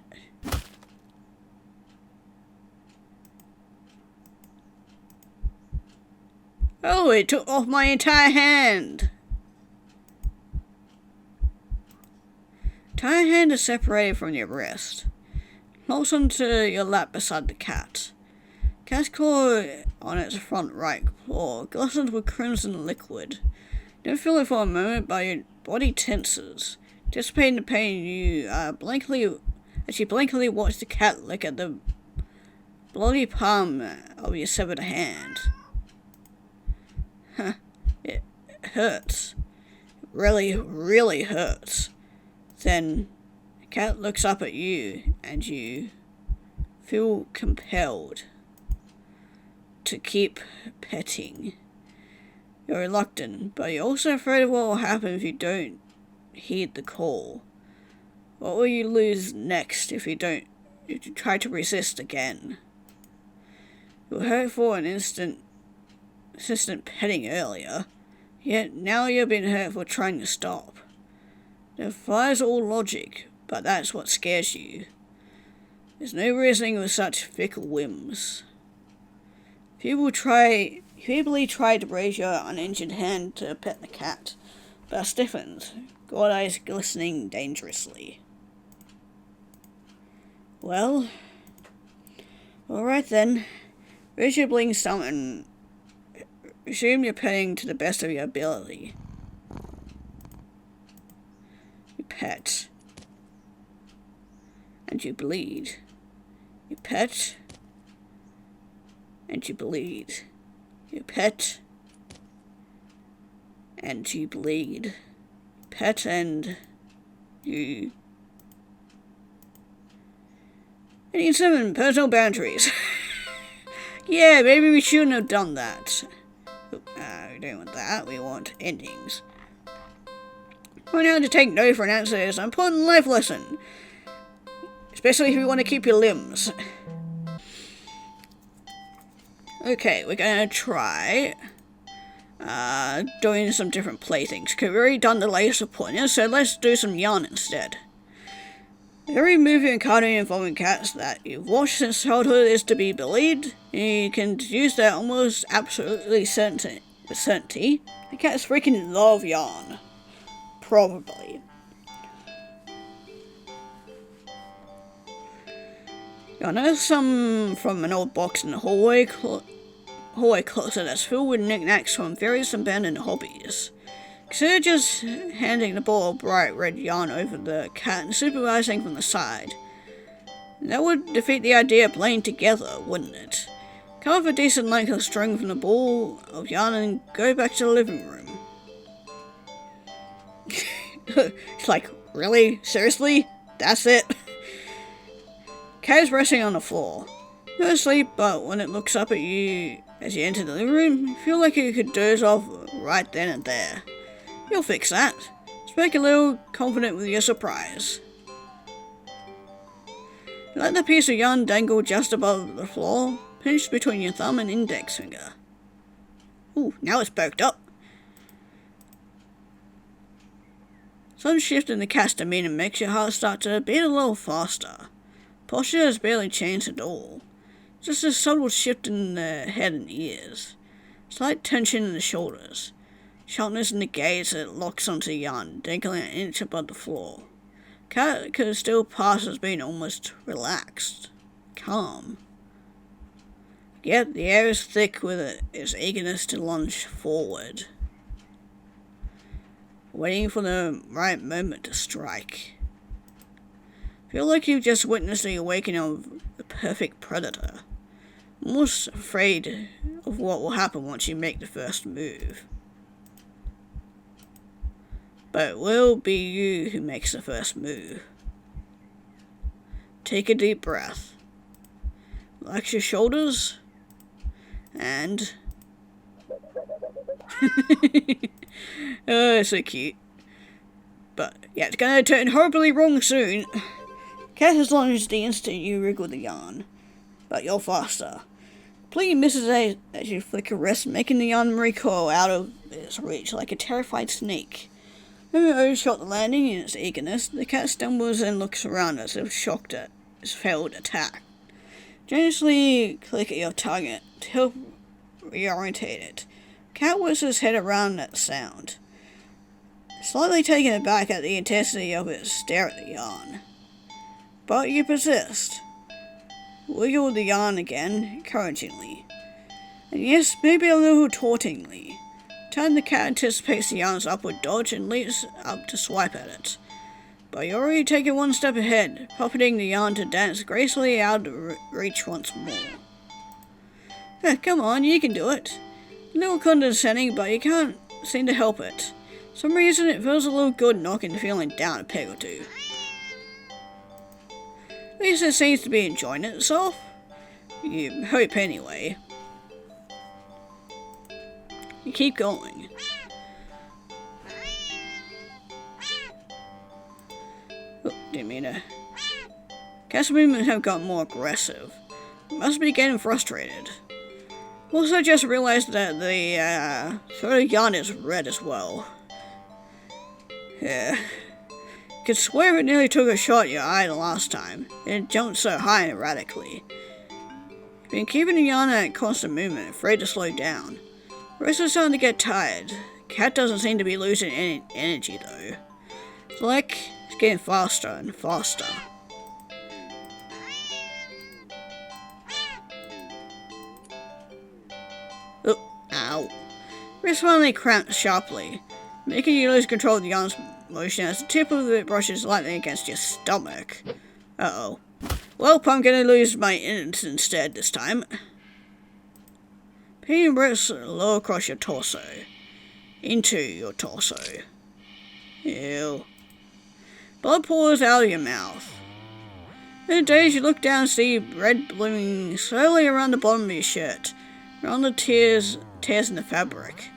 Oh, it took off my entire hand! Entire hand is separated from your wrist. Locks onto your lap beside the cat. Cat's claw on its front right claw glistens with crimson liquid. You don't feel it for a moment, but your body tenses. Anticipating the pain, you blankly watch the cat lick at the bloody palm of your severed hand. It hurts. It really, really hurts. Then the cat looks up at you, and you feel compelled to keep petting. You're reluctant, but you're also afraid of what will happen if you don't heed the call. What will you lose next if you try to resist again? You were hurt for an instant petting earlier, yet now you've been hurt for trying to stop. It defies all logic, but that's what scares you. There's no reasoning with such fickle whims. People feebly try to raise your uninjured hand to pet the cat, but stiffens, gold eyes glistening dangerously. Well, alright then. Raise your blinking stomach and resume your petting to the best of your ability. You pet. And you bleed. You pet. And you bleed. You pet. And you bleed. Pet and you... I need some personal boundaries. Yeah, maybe we shouldn't have done that. We don't want that. We want endings. Learn how to take no for an answer is an important life lesson. Especially if you want to keep your limbs. Okay, we're gonna try doing some different playthings. Okay, we've already done the laser pointer, so let's do some yarn instead. Every movie and cartoon involving cats that you've watched since childhood is to be believed. You can deduce that almost absolutely with certainty. The cats freaking love yarn. Probably. I know some from an old box in the hallway closet that's filled with knickknacks from various abandoned hobbies. Consider just handing the ball of bright red yarn over the cat and supervising from the side. That would defeat the idea of playing together, wouldn't it? Cut off a decent length of string from the ball of yarn and go back to the living room. It's like, really? Seriously? That's it? Cat is resting on the floor. You're asleep, but when it looks up at you as you enter the living room, you feel like you could doze off right then and there. You'll fix that. Speak a little confident with your surprise. Let the piece of yarn dangle just above the floor, pinched between your thumb and index finger. Ooh, now it's perked up. Some shift in the cat's demeanor makes your heart start to beat a little faster. Posture has barely changed at all. Just a subtle shift in the head and ears. Slight tension in the shoulders. Sharpness in the gaze that locks onto yarn, dangling an inch above the floor. Cat could still pass as being almost relaxed. Calm. Yet the air is thick with its eagerness to lunge forward. Waiting for the right moment to strike. Feel like you've just witnessed the awakening of the perfect predator. Almost afraid of what will happen once you make the first move. But it will be you who makes the first move. Take a deep breath. Relax your shoulders. And... oh, so cute. But, yeah, it's gonna turn horribly wrong soon. Cat has lunged the instant you wriggle the yarn. But you're faster. Completely misses as you flick a wrist, making the yarn recoil out of its reach like a terrified snake. Having overshot the landing in its eagerness, the cat stumbles and looks around as if shocked at its failed attack. Generously click at your target to help reorientate it. Cat whips his head around at the sound. Slightly taken aback at the intensity of his stare at the yarn. But you persist. Wiggle the yarn again, encouragingly. And yes, maybe a little tauntingly. Turn the cat anticipates the yarn's upward dodge and leaps up to swipe at it. But you're already taking one step ahead, puppeting the yarn to dance gracefully out of reach once more. Come on, you can do it. A little condescending, but you can't seem to help it. For some reason it feels a little good knocking the feeling down a peg or two. At least it seems to be enjoying itself. You hope anyway. You keep going. Oh, didn't mean to. Cat's movements have gotten more aggressive. Must be getting frustrated. Also just realized that the throat of yarn is red as well. Yeah. Could swear it nearly took a shot at your eye the last time. It jumped so high and erratically. You've been keeping the yarn at constant movement, afraid to slow down. The rest is starting to get tired. Cat doesn't seem to be losing any energy though. It's like it's getting faster and faster. Oh, ow. Wrist finally cramped sharply, making you lose control of the yarn's motion as the tip of it brushes lightly against your stomach. Uh-oh. Well, I'm gonna lose my innards instead this time. Pain breaths low across your torso. Into your torso. Ew. Blood pours out of your mouth. In a daze, you look down and see red blooming slowly around the bottom of your shirt, around the tears in the fabric.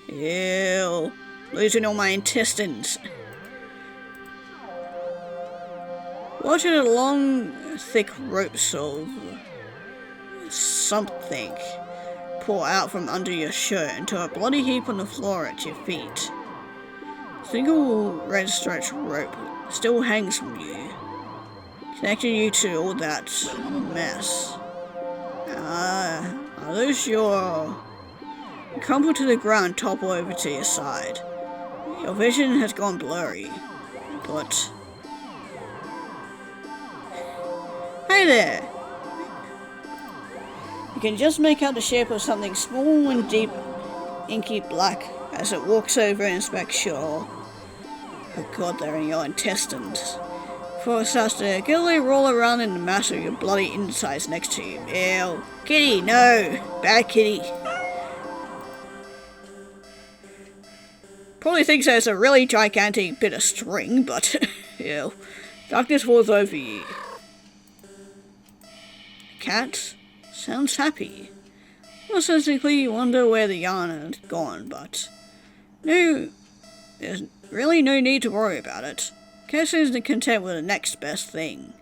Ew. Losing all my intestines. Watching a long, thick ropes of something pour out from under your shirt into a bloody heap on the floor at your feet. A single red stretch rope still hangs from you, connecting you to all that mess. Are those your... You crumple to the ground, topple over to your side. Your vision has gone blurry, but... Hey there! You can just make out the shape of something small and deep, inky black as it walks over and inspects your... Oh god, they're in your intestines. Before it starts to giddily roll around in the mass of your bloody insides next to you. Ew. Kitty, no! Bad kitty. Probably thinks there's a really gigantic bit of string, but ew. Darkness falls over you. Cat sounds happy. Well, sensibly you wonder where the yarn has gone, but no, there's really no need to worry about it. Cat seems content with the next best thing.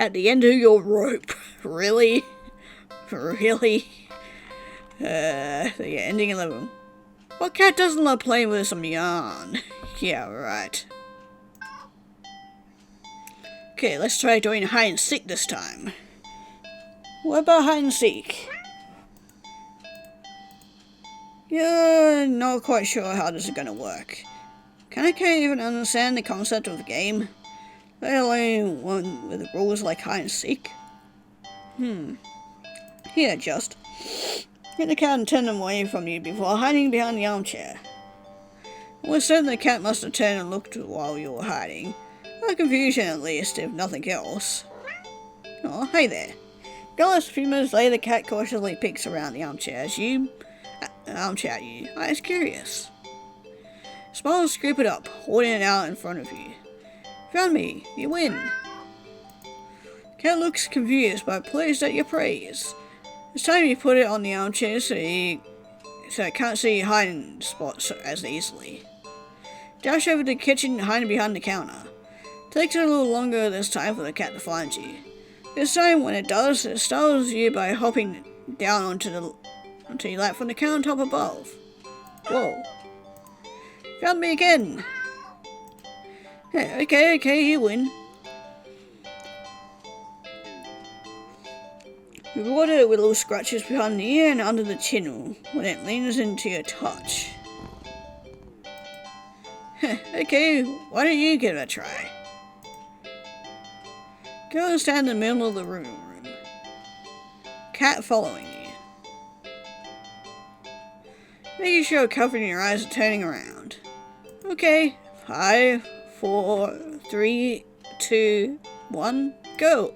At the end of your rope. Really? Really? The ending 11. Well, Cat doesn't love playing with some yarn. Yeah, right. Okay, let's try doing hide and seek this time. What about hide and seek? Yeah, not quite sure how this is gonna work. I can't even understand the concept of the game, let alone one with rules like hide and seek. Here, just get the cat and turn them away from you before hiding behind the armchair. We're certain the cat must have turned and looked while you were hiding. Not confusion at least, if nothing else. Oh, hey there. A few minutes later, the cat cautiously peeks around the armchair at you. It's curious. Smile, scoop it up, holding it out in front of you. Found me. You win. Cat looks confused but pleased at your praise. It's time you put it on the armchair so it can't see your hiding spots as easily. Dash over to the kitchen, hiding behind the counter. Takes a little longer this time for the cat to find you. This time, when it does, it startles you by hopping down onto your lap from the countertop above. Whoa. Found me again! Yeah, okay, you win. reward it with little scratches behind the ear and under the chin when it leans into your touch. Okay, why don't you give it a try? Go and stand in the middle of the room. Cat following you. Making sure covering your eyes and turning around. Okay, 5, 4, 3, 2, 1, go!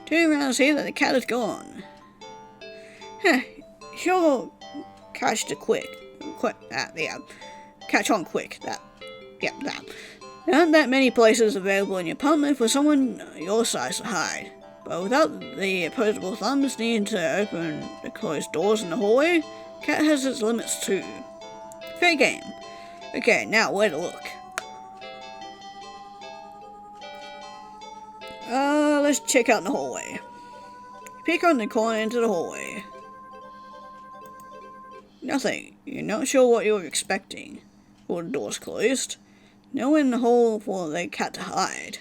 Turn around and see that the cat is gone. Sure, catch the quick. Catch on quick. That. There aren't that many places available in your apartment for someone your size to hide. But without the opposable thumbs needing to open the closed doors in the hallway, cat has its limits too. Fair game. Okay, now where to look? Let's check out the hallway. Peek on the corner into the hallway. Nothing. You're not sure what you're expecting. All the doors closed. No one in the hall for the cat to hide.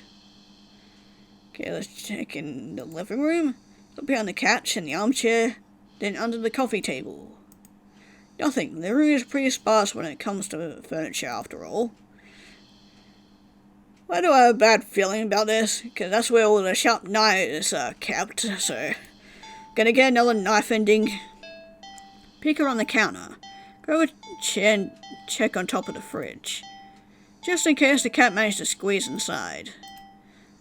Okay, let's check in the living room. Look behind the couch and the armchair, then under the coffee table. Nothing. The room is pretty sparse when it comes to furniture after all. Why do I have a bad feeling about this? Because that's where all the sharp knives are kept, so... Gonna get another knife ending. Peek around the counter. Grab a chair and check on top of the fridge. Just in case the cat managed to squeeze inside.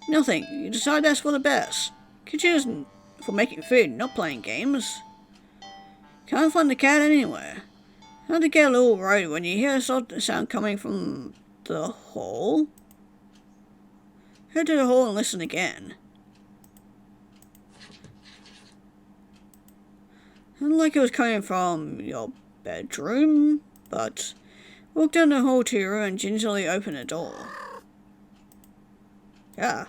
Nothing. You decide that's for the best. Kitchen's for making food, not playing games. Can't find the cat anywhere. Hard to get a little worried when you hear a sound coming from the hall. Head to the hall and listen again. Sounded like it was coming from your bedroom, but walk down the hall to your room and gingerly open the door. Yeah.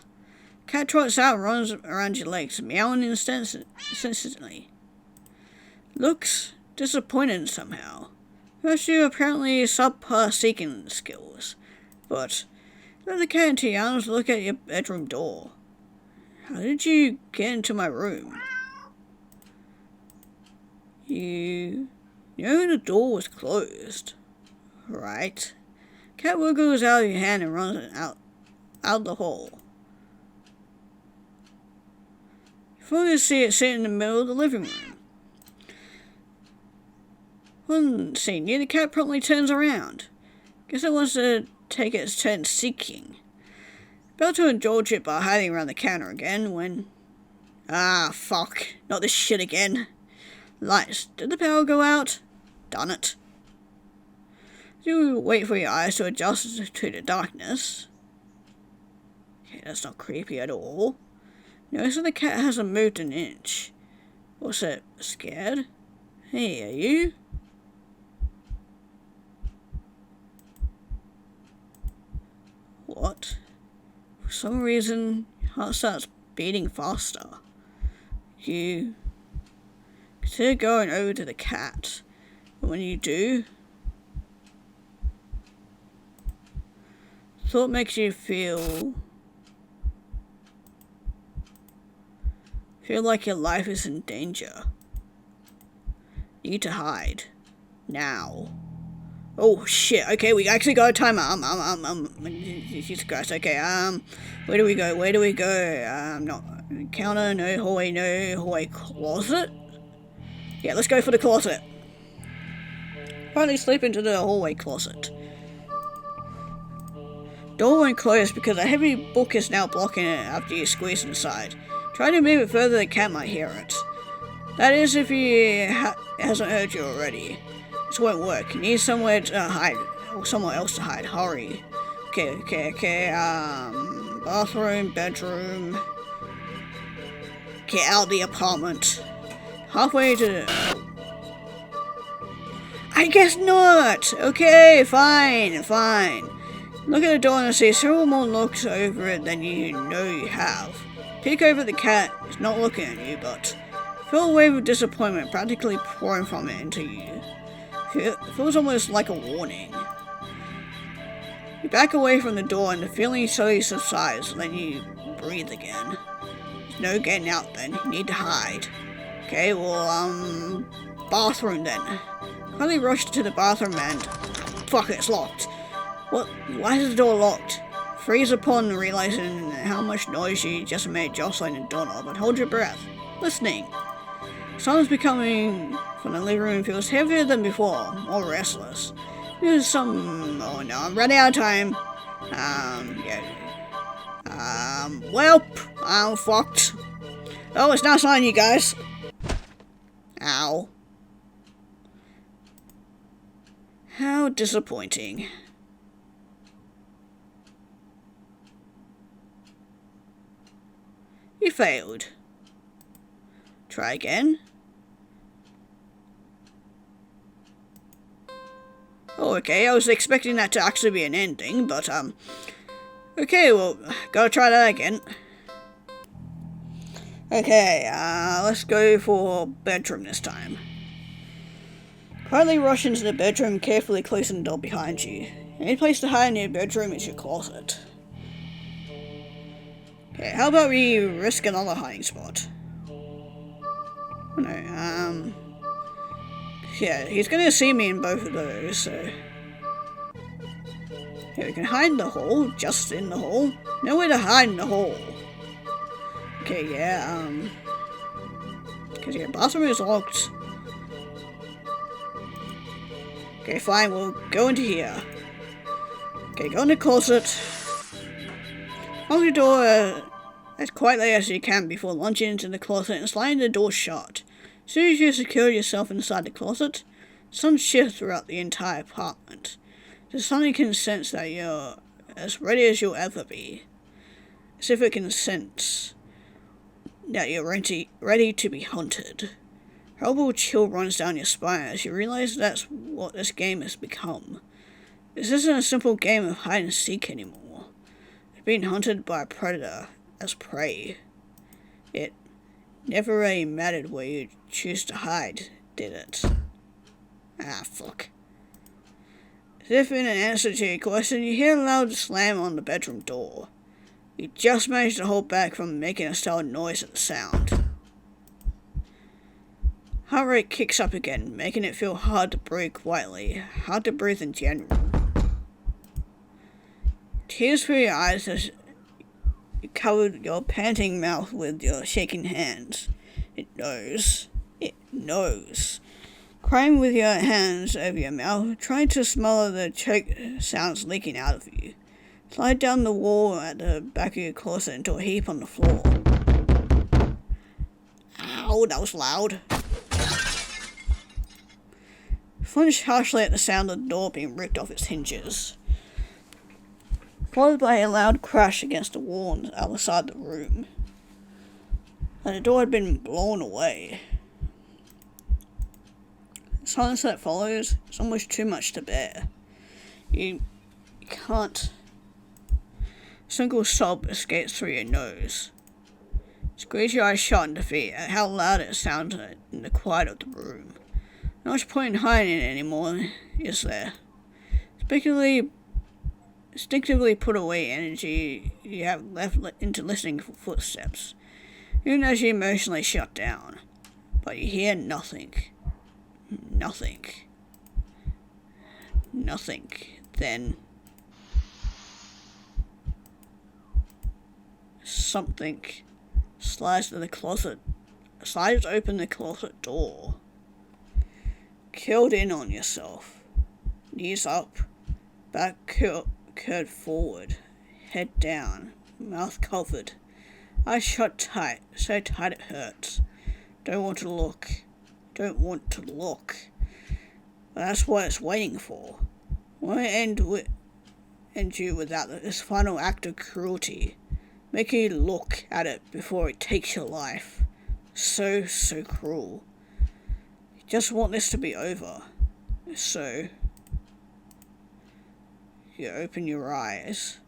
Cat trots out and runs around your legs, meowing incessantly. Looks disappointed somehow. First, you apparently subpar seeking skills, but let the cat into your arms and look at your bedroom door. How did you get into my room? You know the door was closed, right? Cat wiggles out of your hand and runs out the hall. You finally see it sitting in the middle of the living room. One scene near the cat promptly turns around. Guess it wants to take its turn seeking. About to indulge it by hiding around the counter again when... Ah, fuck. Not this shit again. Lights. Did the power go out? Done it. You wait for your eyes to adjust to the darkness. Okay, that's not creepy at all. Notice that the cat hasn't moved an inch. What's it? Scared? Hey, are you? What? For some reason, your heart starts beating faster. You consider going over to the cat, and when you do, thought makes you feel like your life is in danger. Need to hide. Now. Oh shit, okay, we actually got a timer. Jesus Christ, okay, where do we go? Not counter, no hallway, closet? Yeah, let's go for the closet. Finally slip into the hallway closet. Door won't close because a heavy book is now blocking it after you squeeze inside. Try to move it further, the cat might hear it. That is if he hasn't heard you already. This won't work. You need somewhere to hide, or somewhere else to hide. Hurry. Okay. Bathroom, bedroom. Get out of the apartment. Halfway to... I guess not! Okay, fine. Look at the door and see several more looks over it than you know you have. Peek over the cat. It's not looking at you, but feel a wave of disappointment practically pouring from it into you. It feels almost like a warning. You back away from the door and the feeling slowly subsides, then you breathe again. No getting out then. You need to hide. Okay, well, bathroom then. Quickly rushed to the bathroom and... Fuck, it's locked. What? Why is the door locked? Freeze upon realizing how much noise she just made jostling the doorknob, but hold your breath. Listening. Sounds becoming from the living room feels heavier than before, more restless. There's some... Oh no, I'm running out of time. Welp, I'm fucked. Oh, it's not signing you guys. Ow. How disappointing. You failed. Try again. Oh, okay, I was expecting that to actually be an ending, but, okay, well, gotta try that again. Okay, let's go for bedroom this time. Quietly rush into the bedroom, carefully closing the door behind you. Any place to hide in your bedroom is your closet. Okay, how about we risk another hiding spot? No, yeah, he's gonna see me in both of those, so... Yeah, we can hide in the hall, just in the hall. Nowhere to hide in the hall. Okay, yeah, because your bathroom is locked. Okay, fine, we'll go into here. Okay, go in the closet. Lock the door as quietly as you can before launching into the closet and sliding the door shut. As soon as you secure yourself inside the closet, sun shifts throughout the entire apartment. The sun can sense that you're as ready as you'll ever be. As if it can sense that you're ready to be hunted. A horrible chill runs down your spine as you realize that's what this game has become. This isn't a simple game of hide and seek anymore. It's being hunted by a predator as prey. It never really mattered where you choose to hide, did it? Ah, fuck. As if in an answer to your question, you hear a loud slam on the bedroom door. You just managed to hold back from making a startled noise at the sound. Heart rate kicks up again, making it feel hard to breathe quietly, hard to breathe in general. Tears fill your eyes as you covered your panting mouth with your shaking hands. It knows. It knows. Crying with your hands over your mouth, trying to smother the choke sounds leaking out of you. Slide down the wall at the back of your closet into a heap on the floor. Ow, that was loud. Flinch harshly at the sound of the door being ripped off its hinges, followed by a loud crash against the wall on the other side of the room. And the door had been blown away. The silence that follows is almost too much to bear. You can't. A single sob escapes through your nose. Squeeze your eyes shut in defeat at how loud it sounded in the quiet of the room. Not much point in hiding it anymore, is there? Instinctively put away energy you have left into listening for footsteps, even as you emotionally shut down. But you hear nothing. Nothing. Nothing. Then something slides open the closet door. Curled in on yourself. Knees up, back curled forward, head down, mouth covered. Eyes shut tight, so tight it hurts. Don't want to look. But that's what it's waiting for. Won't end you without this final act of cruelty. Make you look at it before it takes your life. So cruel. You just want this to be over. So you open your eyes.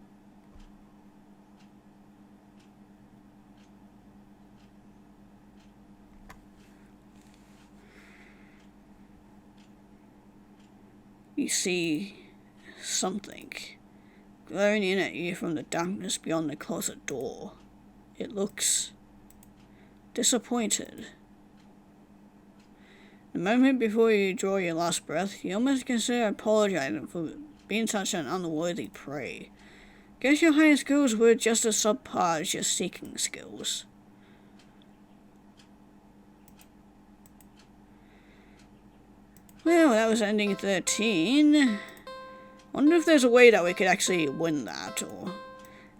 You see something glaring in at you from the darkness beyond the closet door. It looks disappointed. The moment before you draw your last breath, you almost consider apologizing for being such an unworthy prey. Guess your hiding skills were just as subpar as your seeking skills. Well, that was ending 13. Wonder if there's a way that we could actually win that, or...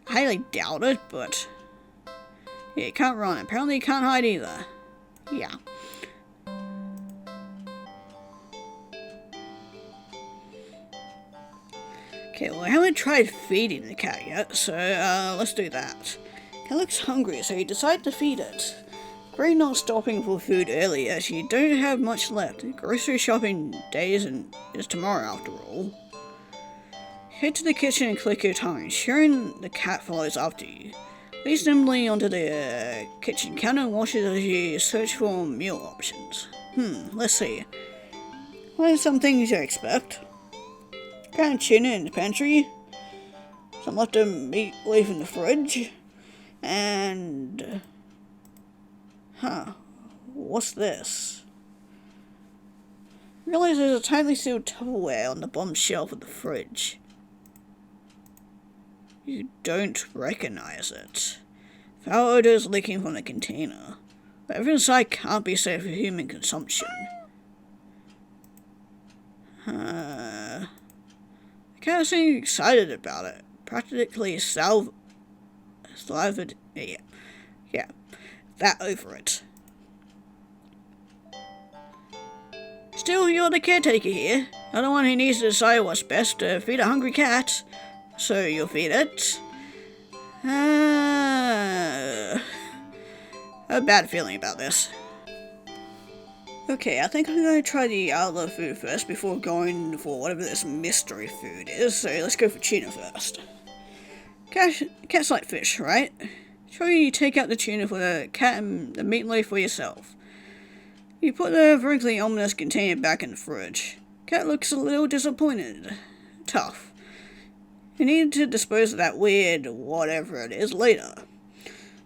I highly doubt it, but... Yeah, you can't run. Apparently you can't hide either. Yeah. Okay, well I haven't tried feeding the cat yet, so let's do that. It looks hungry, so you decide to feed it. Great not stopping for food early, as you don't have much left. Grocery shopping days is tomorrow after all. Head to the kitchen and click your tongue, ensuring the cat follows after you. Leads nimbly onto the kitchen counter and washes as you search for meal options. Let's see. What are some things you expect? Canned tuna in the pantry, some leftover meat leaf in the fridge, and... what's this? Realize there's a tightly sealed Tupperware on the bottom shelf of the fridge. You don't recognize it. Foul odor is leaking from the container. Whatever inside can't be safe for human consumption. I kind of seem excited about it. Practically salivated. Yeah. That over it. Still, you're the caretaker here. You're the one who needs to decide what's best to feed a hungry cat. So you'll feed it. I have a bad feeling about this. Okay, I think I'm going to try the other food first before going for whatever this mystery food is. So let's go for tuna first. Cats like fish, right? Sure, you take out the tuna for the cat and the meat loaf for yourself. You put the frankly ominous container back in the fridge. Cat looks a little disappointed. Tough. You need to dispose of that weird whatever it is later.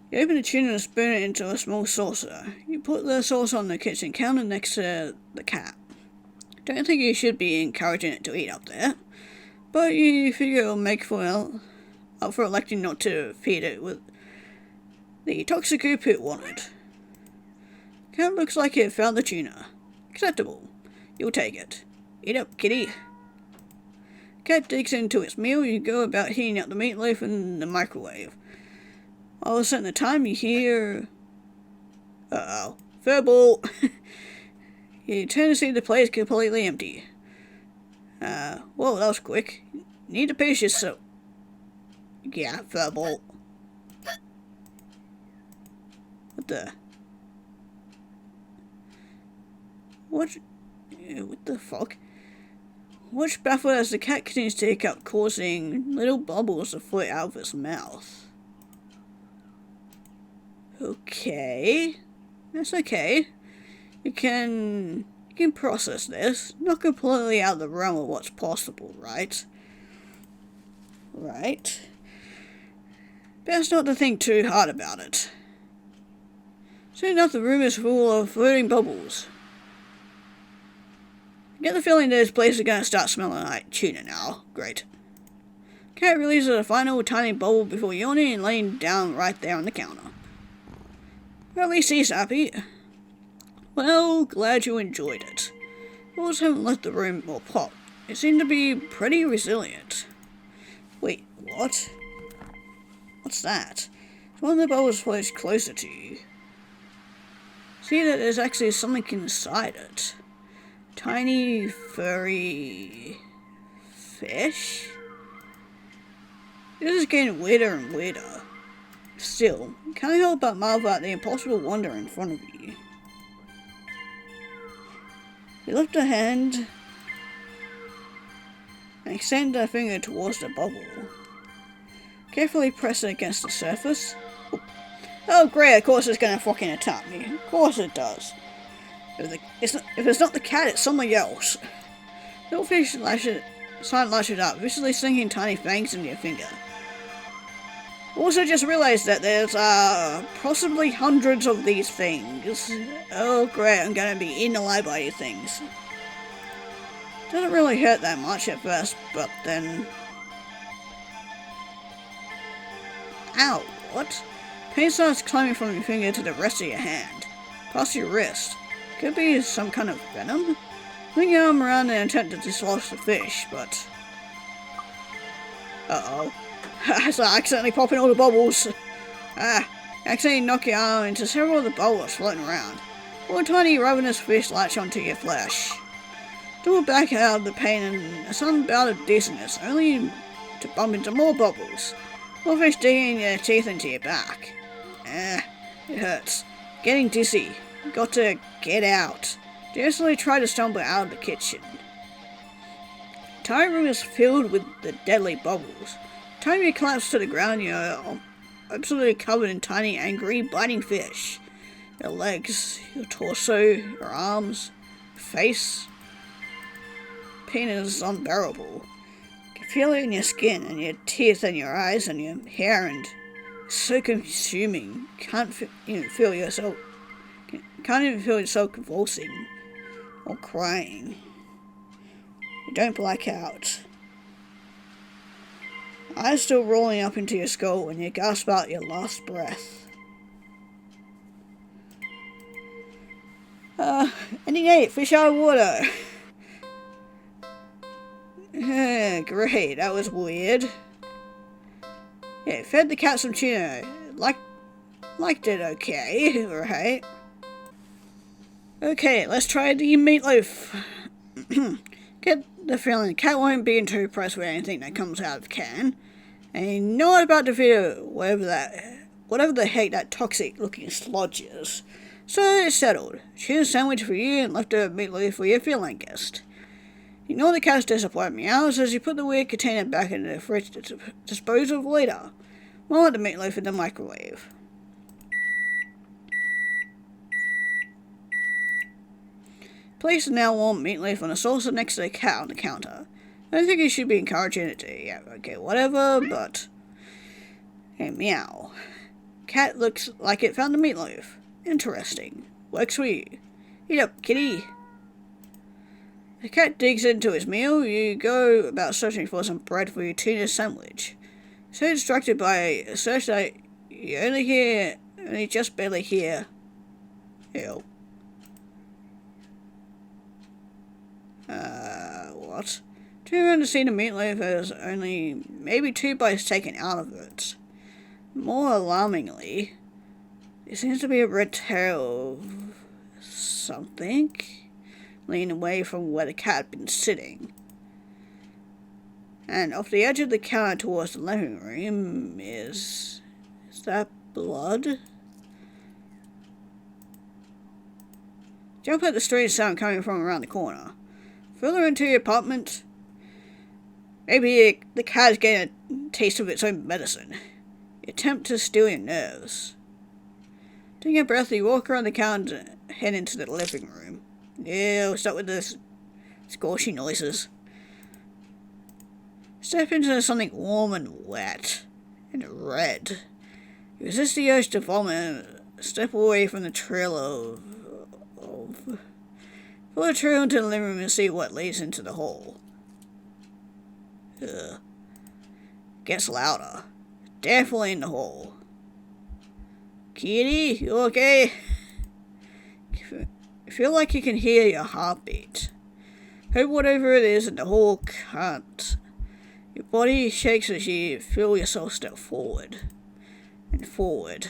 You open the tuna and spoon it into a small saucer. You put the sauce on the kitchen counter next to the cat. Don't think you should be encouraging it to eat up there, but you figure it'll make up for electing not to feed it with the toxic goop it wanted. Cat looks like it found the tuna. Acceptable. You'll take it. Eat up, kitty. Cat digs into its meal. You go about heating up the meatloaf in the microwave. All of a sudden, the time you hear... Uh-oh. Furball! You turn to see the plate is completely empty. Whoa, that was quick. Need to pace yourself. Yeah, furball. What the... What the fuck? Watch baffled as the cat continues to hiccup, causing little bubbles to float out of its mouth. Okay, that's okay. You can process this. Not completely out of the realm of what's possible, right? Right. Best not to think too hard about it. Soon enough, the room is full of floating bubbles. I get the feeling this place is gonna start smelling like tuna now. Great. Cat releases a final tiny bubble before yawning and laying down right there on the counter. Well, at least he's happy. Well, glad you enjoyed it. Bubbles haven't left the room or pot. They seem to be pretty resilient. Wait, what? What's that? One of the bubbles floats closer to you. See that there's actually something inside it. Tiny, furry... fish? This is getting weirder and weirder. Still, can't help but marvel at the impossible wonder in front of you. You lift a hand and extend a finger towards the bubble. Carefully press it against the surface. Oh great, of course it's gonna fucking attack me. Of course it does. If it's not the cat, it's something else. Little fish lashes up, viciously sinking tiny fangs into your finger. Also just realised that there's possibly hundreds of these things. Oh great, I'm gonna be eaten alive by these things. Doesn't really hurt that much at first, but then... Ow, what? Pain starts climbing from your finger to the rest of your hand, past your wrist. Could be some kind of venom? Swing your arm around and attempt to dislodge the fish, but... Uh-oh. I accidentally popping all the bubbles. Accidentally knock your arm into several of the bubbles floating around. One tiny ravenous fish latch onto your flesh. Double back out of the pain and a sudden bout of dizziness, only to bump into more bubbles. More fish digging their teeth into your back. It hurts. Getting dizzy. Got to get out. Desperately try to stumble out of the kitchen. The entire room is filled with the deadly bubbles. Time you collapse to the ground, you're absolutely covered in tiny, angry, biting fish. Your legs, your torso, your arms, face. Pain is unbearable. You can feel it in your skin, and your teeth, and your eyes, and your hair, and it's so consuming. Can't even feel yourself convulsing or crying. You don't black out. Eyes still rolling up into your skull when you gasp out your last breath. Ending 8, fish out of water. Great, that was weird. Yeah, fed the cat some tuna. Liked it okay, right? Okay, let's try the meatloaf. Get the feeling the cat won't be too impressed with anything that comes out of the can. And you know what about the video, whatever the heck that toxic looking sludge is. So it's settled. Choose a sandwich for you and leftover meatloaf for your feline guest. Ignore the cat's disappointed meows as you put the weird container back in the fridge to dispose of later. Roll out the meatloaf in the microwave. Place the now warm meatloaf on a saucer next to the cat on the counter. I don't think you should be encouraging it to. Yeah, okay, whatever, but... Hey, meow. Cat looks like it found the meatloaf. Interesting. Works for you. Eat up, kitty. The cat digs into his meal. You go about searching for some bread for your tuna sandwich. So distracted by a search that you only just barely hear. Ew. What? Turn around to see the meatloaf has only maybe 2 bites taken out of it. More alarmingly, there seems to be a red tail of something leaning away from where the cat had been sitting. And off the edge of the counter towards the living room is that blood? Jump at the strange sound coming from around the corner. Further into your apartment, maybe the cat is getting a taste of its own medicine. You attempt to still your nerves. Taking a breath, you walk around the counter and head into the living room. Yeah, we'll start with this squashy noises. Step into something warm and wet and red. You resist the urge to vomit and step away from the trail of Pull the trail into the living room and see what leads into the hole. Ugh. Gets louder. Definitely in the hole. Kitty, you okay? You feel like you can hear your heartbeat. Hope whatever it is in the hole can't. Your body shakes as you feel yourself step forward. And forward.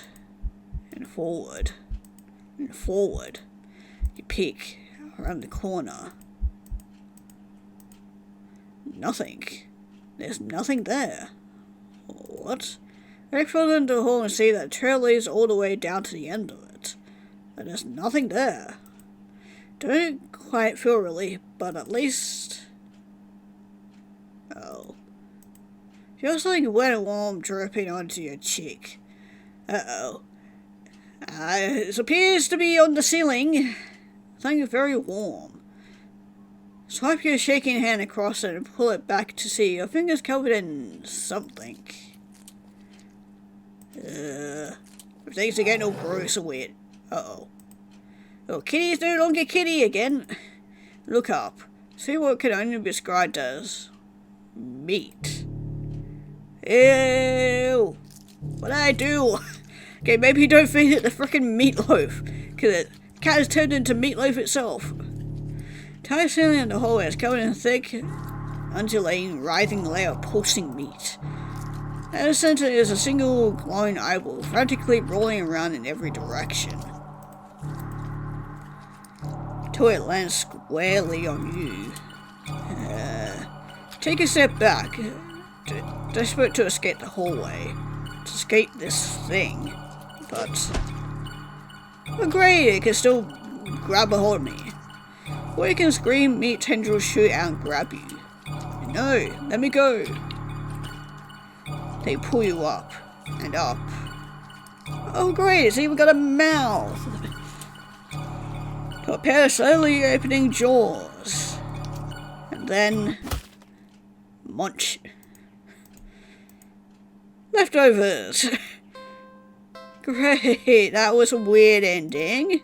And forward. And forward. You peek around the corner. Nothing. There's nothing there. What? I further into the hole and see that the trail leads all the way down to the end of it. But there's nothing there. Don't quite feel relief, but at least... Oh. Feel something wet and warm dripping onto your cheek. Uh-oh. It appears to be on the ceiling. Something very warm. Swipe your shaking hand across it and pull it back to see your fingers covered in something. Things are getting all gross and weird. Uh-oh. Oh, Kitty is no longer Kitty again. Look up. See what can only be described as meat. Ew. What did I do? Okay, maybe don't feed it the frickin' meatloaf. Cause the cat has turned into meatloaf itself. Tire ceiling in the hallway is covered in thick, undulating, writhing layer of pulsing meat. At the center is a single glowing eyeball, frantically rolling around in every direction. Till it lands squarely on you. Take a step back, desperate to escape the hallway, to escape this thing, but great, it can still grab a hold of me. Or you can scream, meat tendrils shoot out and grab you. No, let me go. They pull you up and up. Oh great, it's even got a mouth. To a pair of slowly opening jaws. And then munch. Leftovers. Great, that was a weird ending.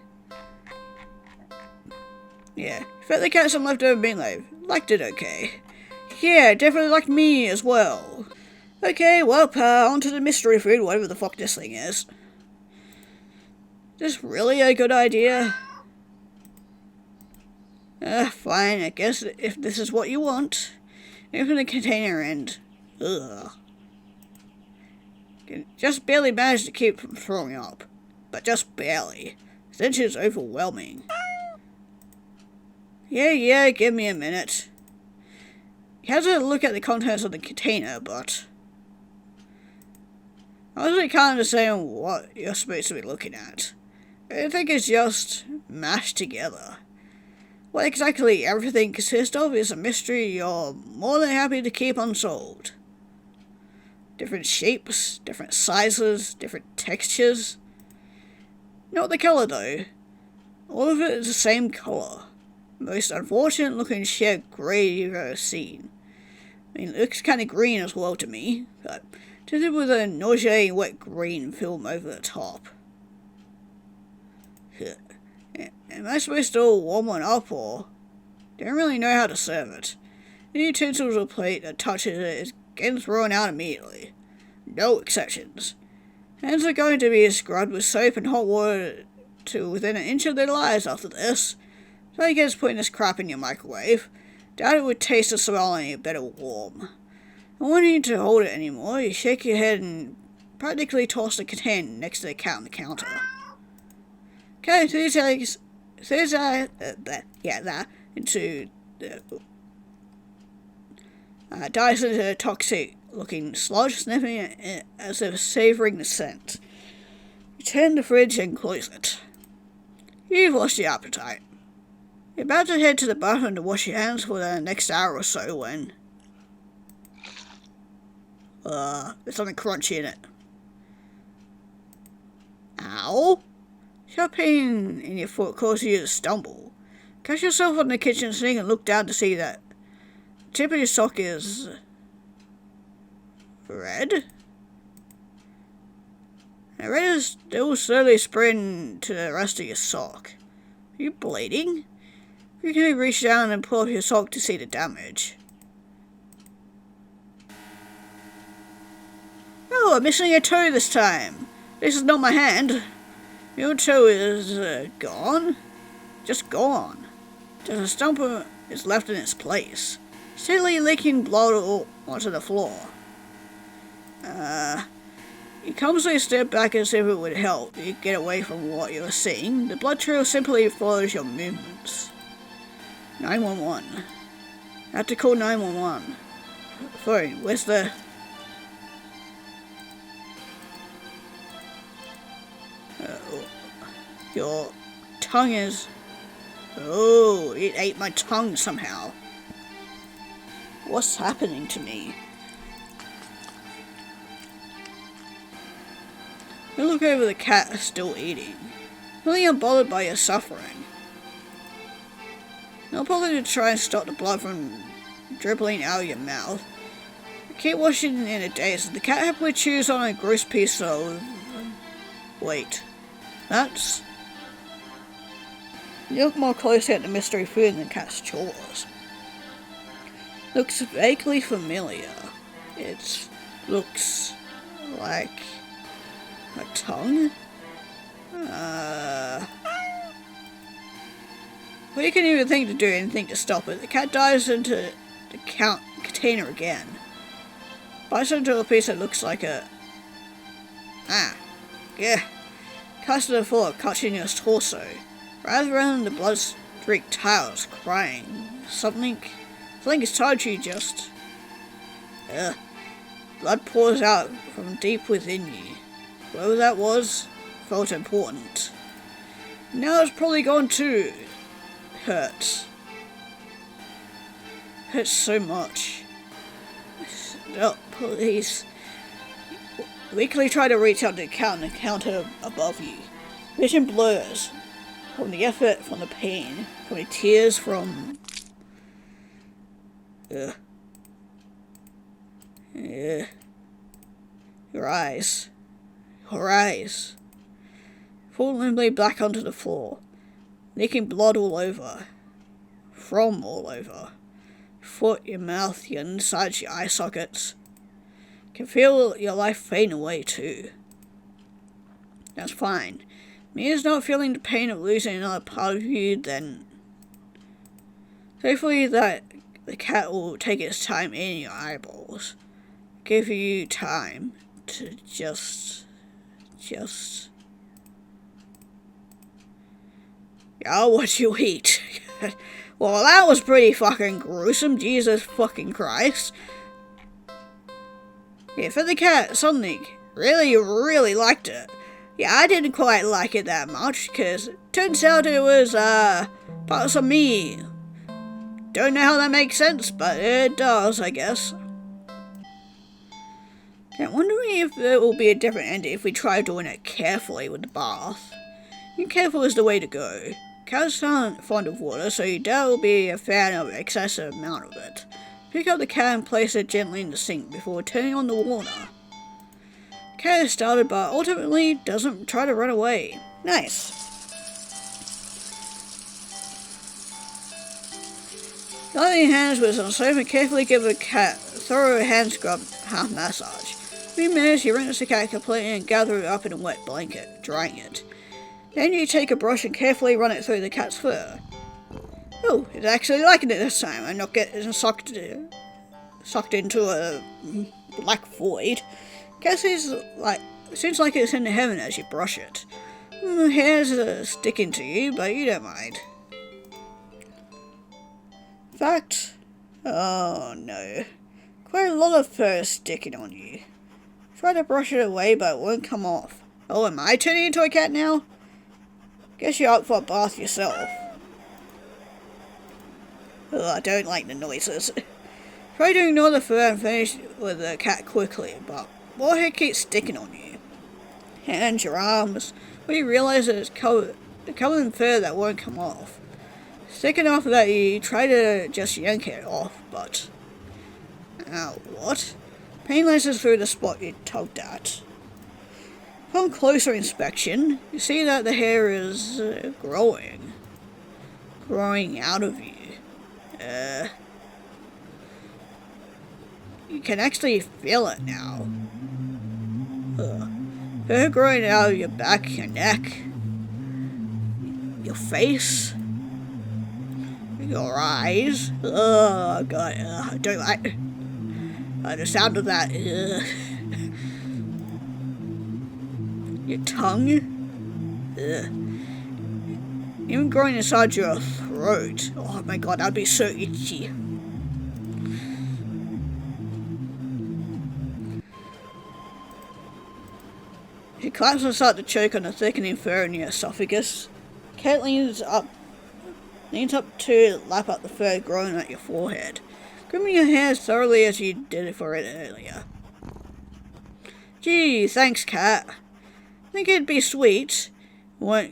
Yeah, fed the cat some leftover meatloaf. Liked it okay. Yeah, definitely liked me as well. Okay, well, on to the mystery food, whatever the fuck this thing is. Is this really a good idea? Fine, I guess if this is what you want. Open the container and... ugh. Just barely managed to keep from throwing up. But just barely. Stench is overwhelming. Yeah, give me a minute. You have to look at the contents of the container, but... I honestly can't understand what you're supposed to be looking at. I think it's just mashed together. What exactly everything consists of is a mystery you're more than happy to keep unsolved. Different shapes, different sizes, different textures. Not the colour though. All of it is the same colour. Most unfortunate looking shade grey you've ever seen. I mean, it looks kind of green as well to me, but tinted with a nauseating wet green film over the top. Am I supposed to warm one up, or don't really know how to serve it? Any utensils or plate that touches it is getting thrown out immediately. No exceptions. Hands are going to be scrubbed with soap and hot water to within an inch of their lives after this. So I guess putting this crap in your microwave. Doubt it would taste or smell any better warm. Not wanting to hold it anymore, you shake your head and practically toss the container next to the cat on the counter. Okay, so this that into dives into a toxic looking sludge, sniffing it as if savouring the scent. You turn the fridge and close it. You've lost your appetite. You're about to head to the bathroom to wash your hands for the next hour or so when... there's something crunchy in it. Ow! Sharp pain in your foot causes you to stumble. Catch yourself on the kitchen sink and look down to see that the tip of your sock is... red? And red is still slowly spreading to the rest of your sock. Are you bleeding? You can reach down and pull up your sock to see the damage. Oh, I'm missing a toe this time. This is not my hand. Your toe is gone. Just gone. Just a stump is left in its place, steadily leaking blood onto the floor. You calmly step back as if it would help you get away from what you're seeing. The blood trail simply follows your movements. 911. I have to call 911. Phone, where's the... your tongue is... Oh, it ate my tongue somehow. What's happening to me? You look over the cat still eating, really unbothered by your suffering. Not bothered to try and stop the blood from dribbling out of your mouth. The Keep washing in a daze. The cat happily chews on a gross piece of... Wait. That's... You look more closely at the mystery food in the cat's jaws. Looks vaguely familiar. It looks like a tongue? Well, you can't even think to do anything to stop it. The cat dives into the container again. Bites into a piece that looks like a... Yeah. Cuts it full of continuous torso. Rather than the blood-streaked tiles crying. Something is tied to you just... Blood pours out from deep within you. Whoever that was felt important. Now it's probably going to hurt. Hurts so much. Oh, please. Weakly try to reach out to the counter above you. Vision blurs. From the effort, from the pain, from the tears, from... Your eyes. Fall limply back onto the floor, leaking blood all over. From all over. Foot, your mouth, your insides, your eye sockets. Can feel your life fading away too. That's fine. Mia's not feeling the pain of losing another part of you, then... Hopefully that the cat will take its time in your eyeballs. Give you time to just... Oh, what you eat? Well, that was pretty fucking gruesome, Jesus fucking Christ. Yeah, for the cat, something. Really liked it. Yeah, I didn't quite like it that much, because it turns out it was, parts of me. Don't know how that makes sense, but it does, I guess. I'm wondering if it will be a different ending if we try doing it carefully with the bath. And careful is the way to go. Cats aren't fond of water, so you doubt will be a fan of excessive amount of it. Pick up the cat and place it gently in the sink before turning on the water. The cat is startled, but ultimately doesn't try to run away. Nice. Gather your hands with some soap and carefully give the cat a thorough hand scrub half massage. In a few minutes, you rinse the cat completely and gather it up in a wet blanket, drying it. Then you take a brush and carefully run it through the cat's fur. Oh, it's actually liking it this time. I'm not getting sucked into a black void. Cat seems like it's in heaven as you brush it. Hairs are sticking to you, but you don't mind. In fact, oh no, quite a lot of fur is sticking on you. Try to brush it away, but it won't come off. Oh, am I turning into a cat now? Guess you're up for a bath yourself. Oh, I don't like the noises. Try to ignore the fur and finish with the cat quickly, but more hair keeps sticking on you. Hands, your arms, when you realize that it's covered in fur that won't come off. Sticking off that you try to just yank it off, but... Ow, what? Pain laces through the spot you tugged at. Upon closer inspection, you see that the hair is growing out of you. You can actually feel it now. Hair growing out of your back, your neck, your face, your eyes. Oh god, I don't like the sound of that. Your tongue. Even growing inside your throat. Oh my god, that'd be so itchy. She claps and starts to choke on the thickening fur in your esophagus. Kate leans up to lap up the fur growing at your forehead, grooming your hair as thoroughly as you did it for it earlier. Gee, thanks, Cat. I think it'd be sweet if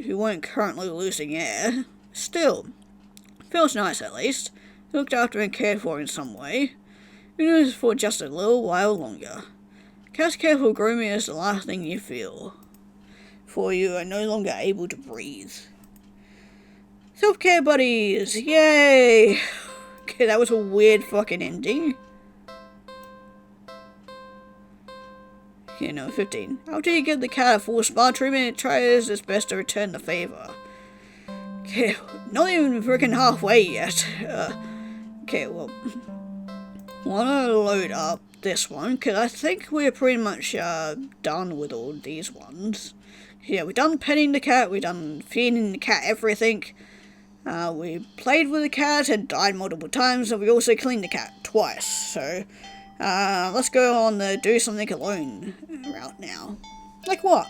you weren't currently losing air. Still, feels nice at least. Looked after and cared for in some way. Who knows for just a little while longer. Cat's careful grooming is the last thing you feel, for you are no longer able to breathe. Self-care buddies! Yay! Okay, that was a weird fucking ending. Okay, no, 15. After you give the cat a full spa treatment, it tries its best to return the favor. Okay, not even freaking halfway yet. Okay, well, wanna load up this one, because I think we're pretty much done with all these ones. Yeah, we've done petting the cat, we've done feeding the cat everything. We played with the cat and died multiple times, and we also cleaned the cat twice. So, let's go on the do something alone route now. Like what?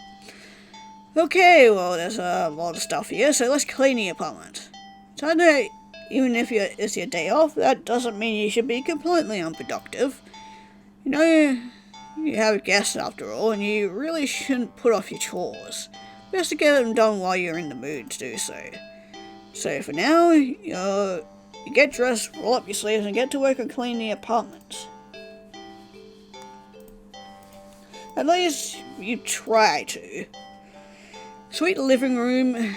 Okay, well, there's a lot of stuff here, so let's clean the apartment. So I know, even if it's your day off, that doesn't mean you should be completely unproductive. You know, you have guests after all, and you really shouldn't put off your chores. Best to get them done while you're in the mood to do so. So for now, you get dressed, roll up your sleeves, and get to work and clean the apartment. At least you try to. Sweep the living room,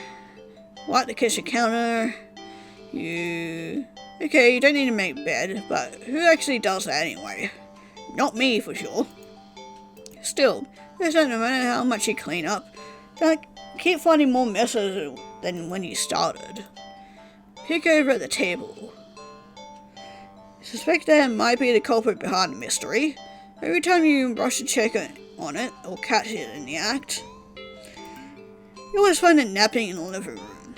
wipe the kitchen counter. Okay, you don't need to make bed, but who actually does that anyway? Not me, for sure. Still, there's no matter how much you clean up, keep finding more messes than when you started. Peek over at the table. Suspect that might be the culprit behind the mystery. Every time you brush a check on it, or catch it in the act, you always find it napping in the living room.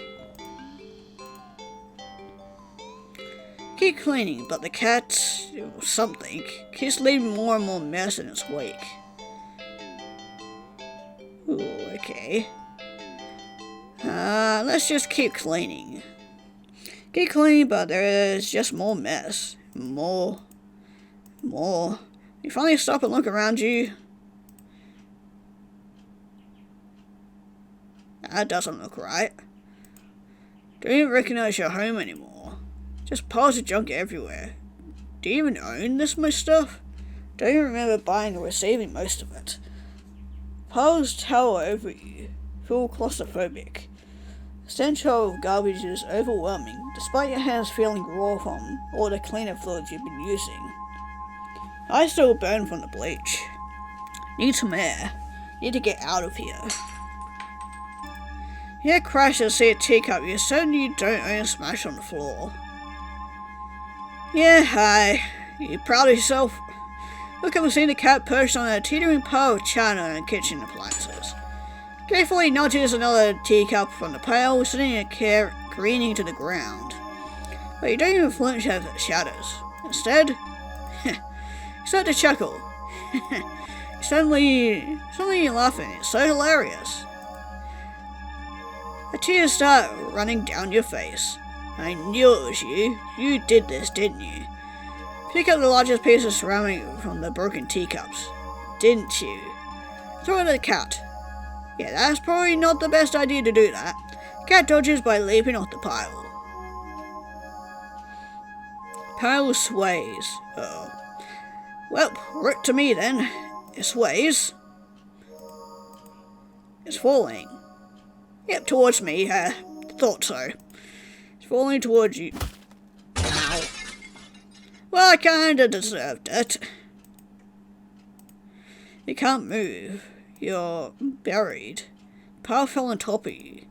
Keep cleaning, but the cat, or something, keeps leaving more and more mess in its wake. Ooh, okay. Let's just keep cleaning. Keep cleaning, but there is just more mess. More. You finally stop and look around you. That doesn't look right. Don't even recognize your home anymore. Just piles of junk everywhere. Do you even own this much stuff? Don't even remember buying or receiving most of it. Piles tower over you. Feel claustrophobic. The stench of garbage is overwhelming, despite your hands feeling raw from all the cleaner fluids you've been using. Eyes still burn from the bleach. Need some air. Need to get out of here. You hear crash and see a teacup you certain you don't own smash on the floor. Yeah, hi. You proud of yourself? Look up and see the cat perched on a teetering pile of china and kitchen appliances. Carefully nudges another teacup from the pile, sitting in a chair, careening to the ground. But you don't even flinch as it shatters. Instead, you start to chuckle. Suddenly you're laughing. It's so hilarious. The tears start running down your face. I knew it was you. You did this, didn't you? Pick up the largest piece of ceramic from the broken teacups. Didn't you? Throw it at the cat. Yeah, that's probably not the best idea to do that. Cat dodges by leaping off the pile. Pile sways. Uh-oh. Well, rip to me then. It sways. It's falling. Yep, towards me. Thought so. It's falling towards you. Ow. Well, I kinda deserved it. You can't move. You're buried. Pile fell on top of you.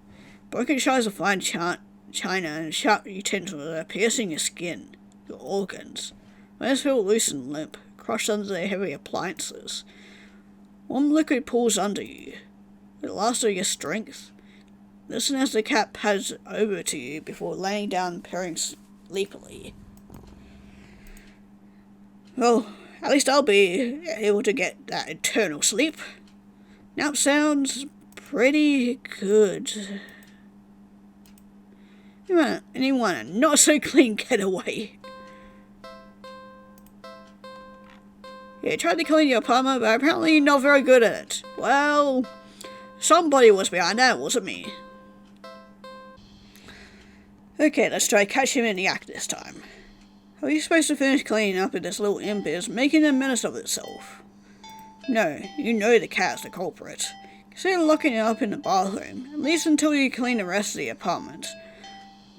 Broken shards of fine china and sharp utensils are piercing your skin, your organs. Legs feel loose and limp, crushed under the heavy appliances. Warm liquid pools under you. The last of your strength. Listen as the cat pads over to you before laying down and purring sleepily. Well, at least I'll be able to get that eternal sleep. Nap sounds pretty good. Anyone a not so clean getaway. Yeah, tried to clean your apartment, but apparently you're not very good at it. Well, somebody was behind that, wasn't me. Okay, let's try catch him in the act this time. How are you supposed to finish cleaning up if this little imp is making a menace of itself? No, you know the cat's the culprit. Consider locking it up in the bathroom, at least until you clean the rest of the apartment.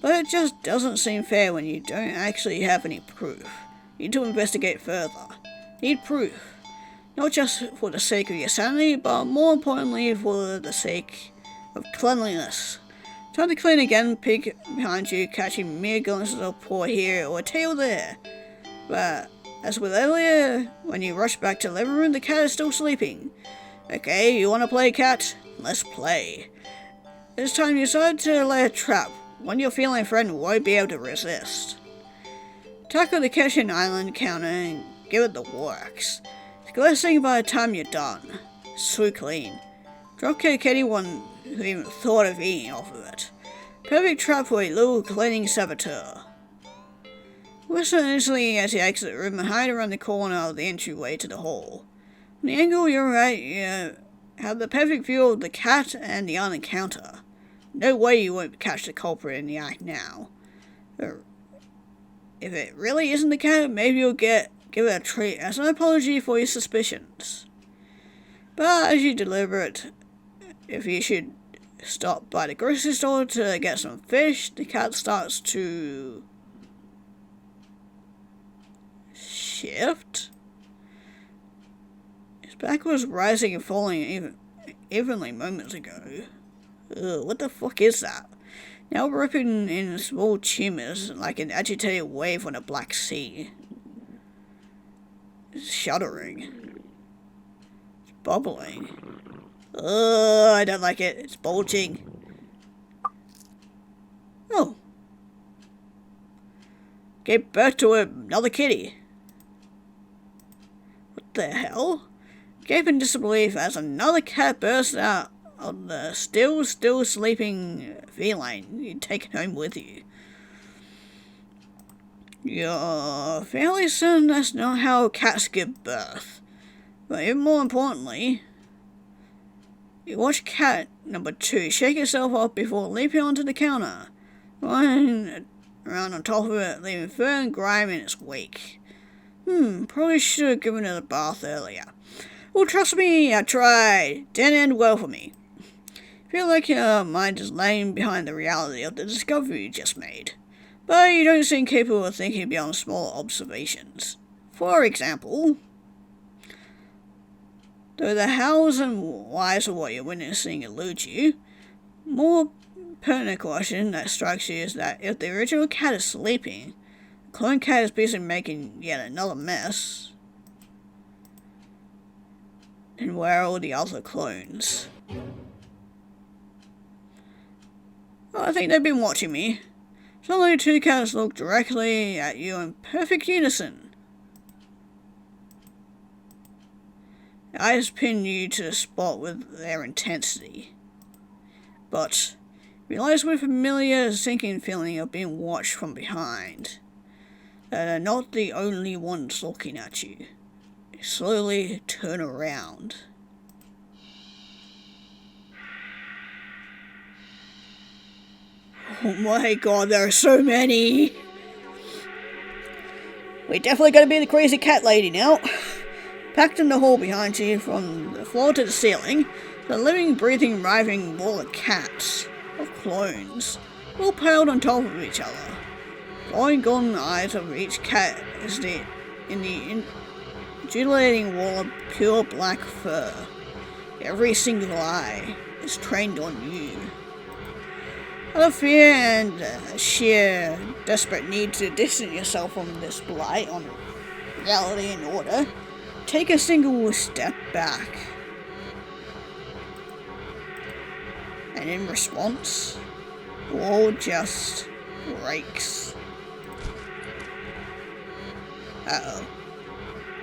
But it just doesn't seem fair when you don't actually have any proof. You need to investigate further. Need proof. Not just for the sake of your sanity, but more importantly for the sake of cleanliness. Time to clean again, peek behind you, catching mere glimpses of paw here or tail there. But as with earlier, when you rush back to the living room, the cat is still sleeping. Okay, you wanna play, cat? Let's play. This time you decide to lay a trap. One your feline friend won't be able to resist. Tackle the kitchen island counter and give it the works. It's glistening by the time you're done. So clean. Dropkick anyone who even thought of eating off of it. Perfect trap for a little cleaning saboteur. Listen instantly as you exit the room and hide around the corner of the entryway to the hall. From the angle you're at, you have the perfect view of the cat and the island counter. No way you won't catch the culprit in the act now. If it really isn't the cat, maybe you'll give it a treat as an apology for your suspicions. But as you deliver it, if you should stop by the grocery store to get some fish, the cat starts to shift. His back was rising and falling evenly moments ago. Ugh, what the fuck is that? Now ripping in small tumors like an agitated wave on a black sea. It's shuddering. It's bubbling. Ugh, I don't like it. It's bulging. Oh. Gave birth to another kitty. What the hell? Gave in disbelief as another cat burst out of the still sleeping feline you'd taken home with you. You're fairly certain that's not how cats give birth. But even more importantly, you watch cat number 2 shake itself off before leaping onto the counter, running around on top of it, leaving fur and grime in its wake. Probably should have given it a bath earlier. Well, trust me, I tried. Didn't end well for me. Feel like your mind is laying behind the reality of the discovery you just made. But you don't seem capable of thinking beyond small observations. For example, though the hows and whys of what you're witnessing elude you, more pertinent question that strikes you is that if the original cat is sleeping, the clone cat is busy making yet another mess, then where are all the other clones? Well, I think they've been watching me. Suddenly 2 cats look directly at you in perfect unison. Their eyes pin you to the spot with their intensity. But realize with a familiar sinking feeling of being watched from behind that they're not the only ones looking at you. You slowly turn around. Oh my god, there are so many! We're definitely gonna be the crazy cat lady now. Packed in the hall behind you, from the floor to the ceiling, the living, breathing, writhing wall of cats, of clones, all piled on top of each other. Glowing golden eyes of each cat is in the undulating wall of pure black fur. Every single eye is trained on you. Out of fear and sheer desperate need to distance yourself from this blight on reality and order, take a single step back. And in response, the wall just breaks. Uh-oh.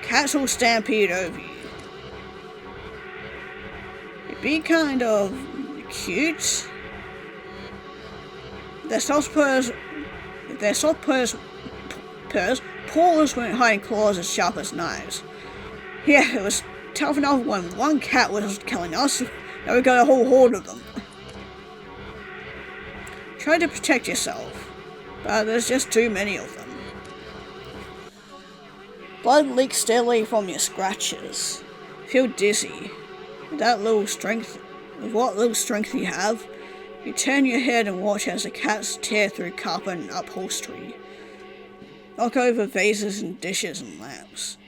Cats will stampede over you. It'd be kind of cute. Their soft purrs, paws won't hide claws as sharp as knives. Yeah, it was tough enough when one cat was killing us, now we got a whole horde of them. Try to protect yourself, but there's just too many of them. Blood leaks steadily from your scratches. Feel dizzy. With what little strength you have, you turn your head and watch as the cats tear through carpet and upholstery, knock over vases and dishes and lamps,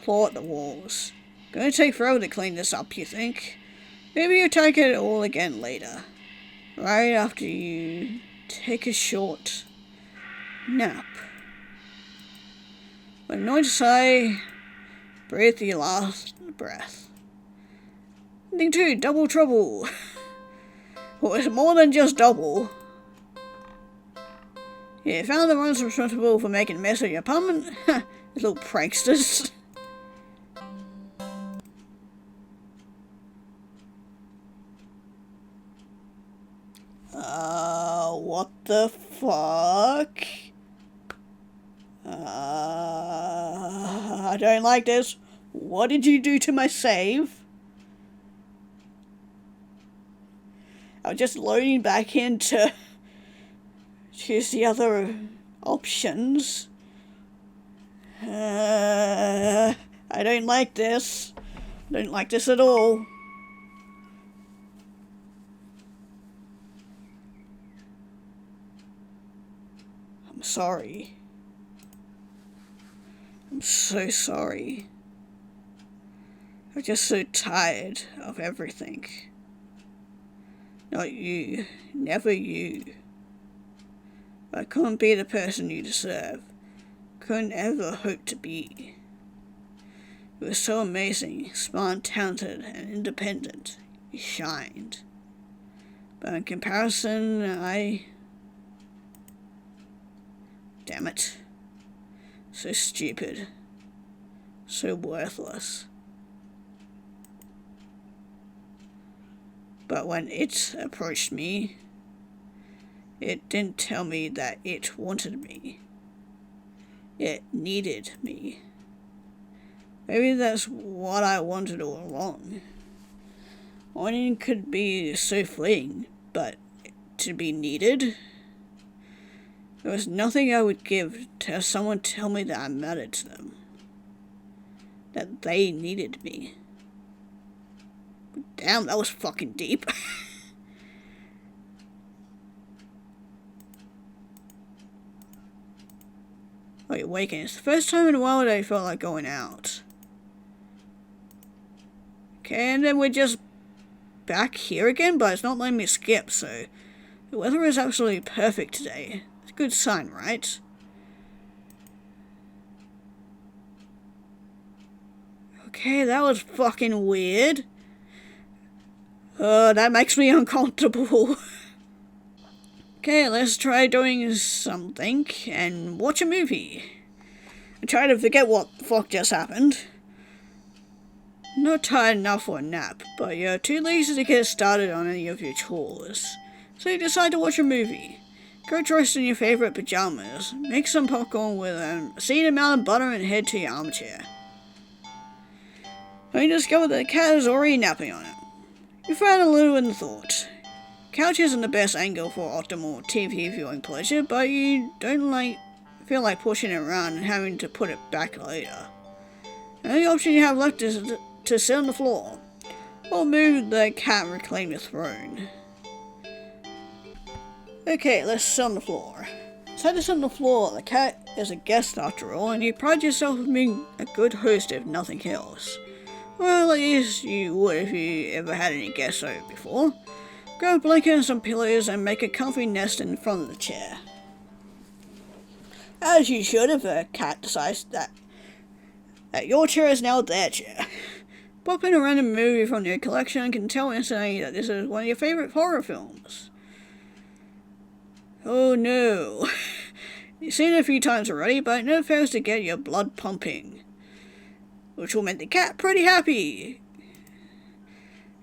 claw at the walls. Gonna take forever to clean this up, you think? Maybe you'll take it all again later, right after you take a short nap. When annoyed to sigh, breathe your last breath. Thing 2, double trouble. Well, it's more than just double. Yeah, found the ones responsible for making a mess of your apartment? Little pranksters. What the fuck? I don't like this. What did you do to my save? I was just loading back in to choose the other options. I don't like this. I don't like this at all. I'm sorry. I'm so sorry. I'm just so tired of everything. Not you. Never you. I couldn't be the person you deserve. Couldn't ever hope to be. You were so amazing, smart, talented, and independent. You shined. But in comparison, damn it. So stupid. So worthless. But when it approached me, it didn't tell me that it wanted me. It needed me. Maybe that's what I wanted all along. Wanting could be so fleeting, but to be needed? There was nothing I would give to have someone tell me that I mattered to them. That they needed me. Damn, that was fucking deep. Oh, you're waking. It's the first time in a while that I felt like going out. Okay, and then we're just back here again, but it's not letting me skip, so the weather is absolutely perfect today. It's a good sign, right? Okay, that was fucking weird. That makes me uncomfortable. Okay, let's try doing something and watch a movie. I try to forget what the fuck just happened. Not tired enough for a nap, but you're too lazy to get started on any of your chores. So you decide to watch a movie. Go dressed in your favorite pajamas, make some popcorn with a seed amount of butter and head to your armchair. And you discover that the cat is already napping on it. You frown a little in thought. Couch isn't the best angle for optimal TV viewing pleasure, but you don't feel like pushing it around and having to put it back later. The only option you have left is to sit on the floor, or move the cat and reclaim your throne. Okay, let's sit on the floor. Decide to sit on the floor. The cat is a guest after all, and you pride yourself on being a good host if nothing else. Well, at least you would if you ever had any guests over before. Grab a blanket and some pillows and make a comfy nest in front of the chair. As you should if a cat decides that your chair is now their chair. Pop in a random movie from your collection and can tell instantly that this is one of your favorite horror films. Oh no. You've seen it a few times already, but it never fails to get your blood pumping. Which will make the cat pretty happy.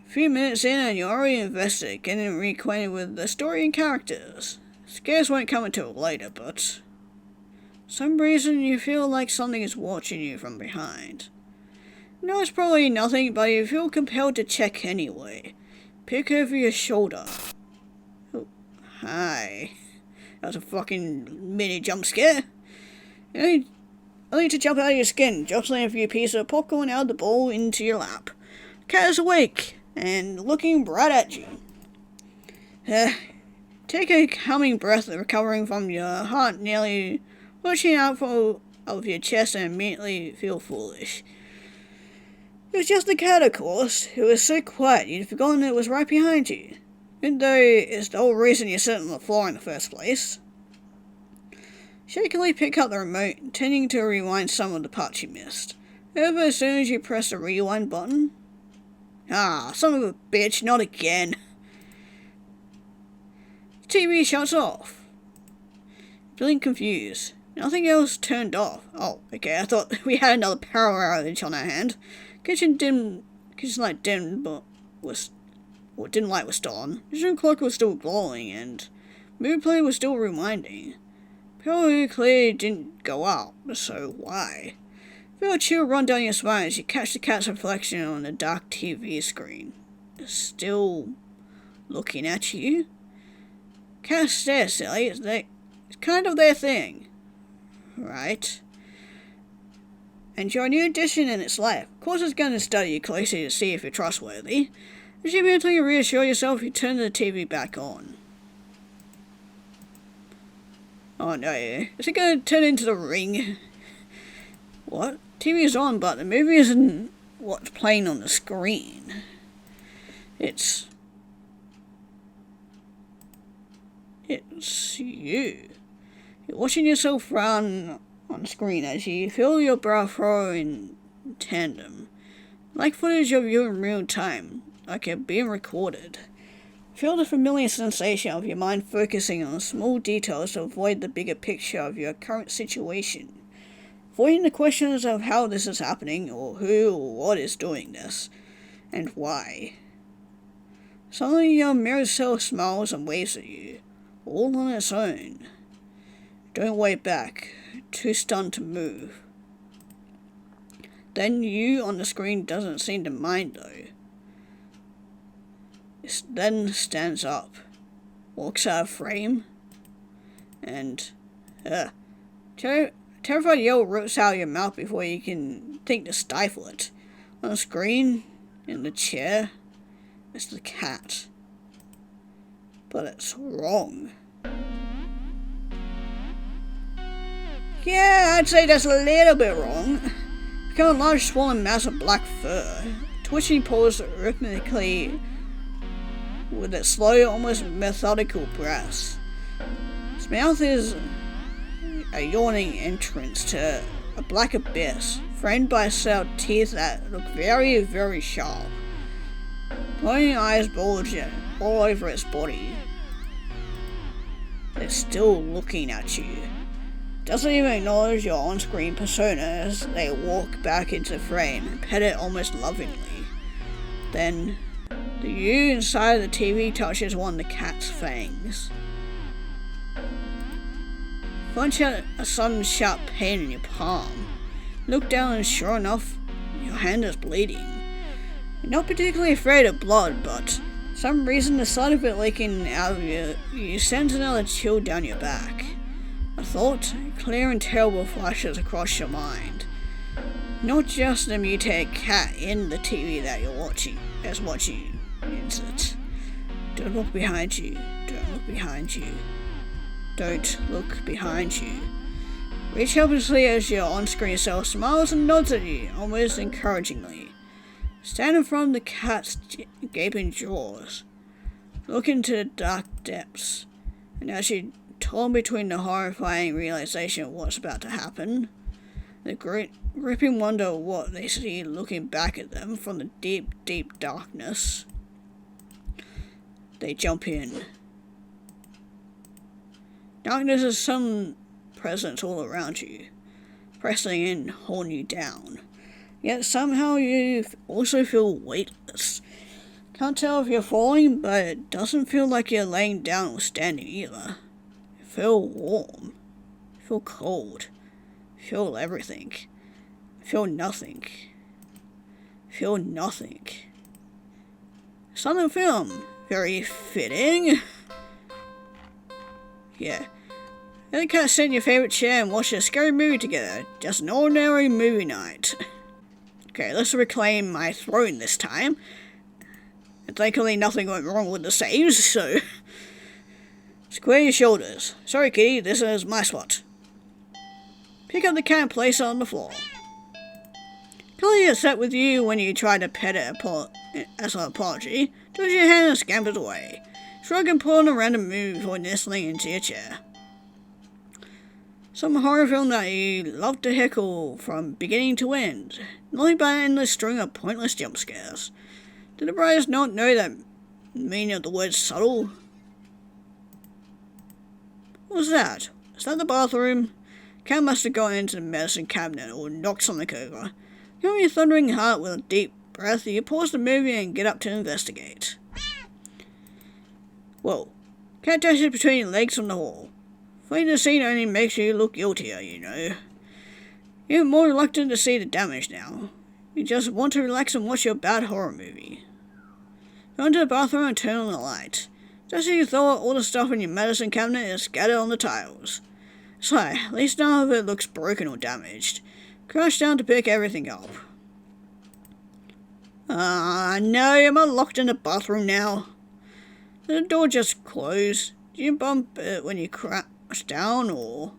A few minutes in and you're already invested, getting reacquainted with the story and characters. Scares won't come until later, but for some reason you feel like something is watching you from behind. You know it's probably nothing, but you feel compelled to check anyway. Peek over your shoulder. Oh, hi. That was a fucking mini jump scare. only to jump out of your skin, jostling a few pieces of popcorn out of the bowl into your lap. The cat is awake and looking right at you. Take a calming breath, recovering from your heart nearly rushing out of your chest, and immediately feel foolish. It was just the cat, of course. It was so quiet you'd forgotten it was right behind you, even though it's the whole reason you're sitting on the floor in the first place. Shakily pick up the remote, intending to rewind some of the parts you missed. However, as soon as you press the rewind button... Ah, son of a bitch, not again. The TV shuts off. Feeling confused. Nothing else turned off. Oh, okay, I thought we had another power outage on our hand. Kitchen light dimmed, but dim light was still on. The room clock was still glowing, and movie player was still rewinding. Power clearly didn't go out, so why? Feel a chill run down your spine as you catch the cat's reflection on the dark TV screen. Still looking at you. Cat stares silly. It's kind of their thing, right? And you're a new addition in its life. Of course it's going to study you closely to see if you're trustworthy. As you mentally reassure yourself, you turn the TV back on. Oh no, is it going to turn into The Ring? What? TV is on, but the movie isn't what's playing on the screen. It's you. You're watching yourself run on screen as you feel your brow furrow in tandem. Like footage of you in real time, like you're being recorded. Feel the familiar sensation of your mind focusing on small details to avoid the bigger picture of your current situation. Avoiding the questions of how this is happening, or who or what is doing this, and why. Suddenly your mirror self smiles and waves at you, all on its own. Don't wait back, too stunned to move. Then you on the screen doesn't seem to mind though. It then stands up, walks out of frame, and terrified yell rips out of your mouth before you can think to stifle it. On the screen, in the chair, it's the cat. But it's wrong. Yeah, I'd say that's a little bit wrong. Become a large swollen mass of black fur, twitching paws rhythmically with its slow, almost methodical breaths. Its mouth is a yawning entrance to a black abyss, framed by a set of teeth that look very, very sharp. Glowing eyes bulge all over its body. It's still looking at you. Doesn't even acknowledge your on-screen persona as they walk back into frame and pet it almost lovingly. Then, the you inside of the TV touches one of the cat's fangs. Punch out a sudden sharp pain in your palm. Look down and sure enough, your hand is bleeding. You're not particularly afraid of blood, but for some reason the sight of it leaking out of you sends another chill down your back. A thought, clear and terrible, flashes across your mind. Not just the mutated cat in the TV that you're watching, is watching it. Don't look behind you. Don't look behind you. Don't look behind you. Reach helplessly as your on-screen self smiles and nods at you, almost encouragingly. Stand in front of the cat's gaping jaws. Look into the dark depths, and as you torn between the horrifying realization of what's about to happen, the gripping wonder of what they see looking back at them from the deep, deep darkness, they jump in. Darkness is some presence all around you, pressing in, holding you down. Yet somehow you also feel weightless. Can't tell if you're falling, but it doesn't feel like you're laying down or standing either. You feel warm. You feel cold. You feel everything. You feel nothing. You feel nothing. Silent film. Very fitting. Yeah. You can't sit in your favourite chair and watch a scary movie together. Just an ordinary movie night. Okay, let's reclaim my throne this time. Thankfully nothing went wrong with the saves, so... Square your shoulders. Sorry, kitty, this is my spot. Pick up the cat and place it on the floor. Clearly upset with you when you tried to pet it as an apology. Toss your hand and scampers away. Shrug and pull on a random move before nestling into your chair. Some horror film that you love to heckle from beginning to end. Nothing but an endless string of pointless jump scares. Did the writers not know the meaning of the word subtle? What was that? Is that the bathroom? Cat must have gone into the medicine cabinet or knocked something over. Calm your thundering heart with a deep breath, you pause the movie and get up to investigate. Whoa. Cat dashes between your legs from the hall. Fleeing the scene only makes you look guiltier, you know. You're more reluctant to see the damage now. You just want to relax and watch your bad horror movie. Go into the bathroom and turn on the light. Just as you thought, all the stuff in your medicine cabinet is scattered on the tiles. So, at least none of it looks broken or damaged. Crouch down to pick everything up. No, am I locked in the bathroom now? Did the door just close? Did you bump it when you crouch down, or...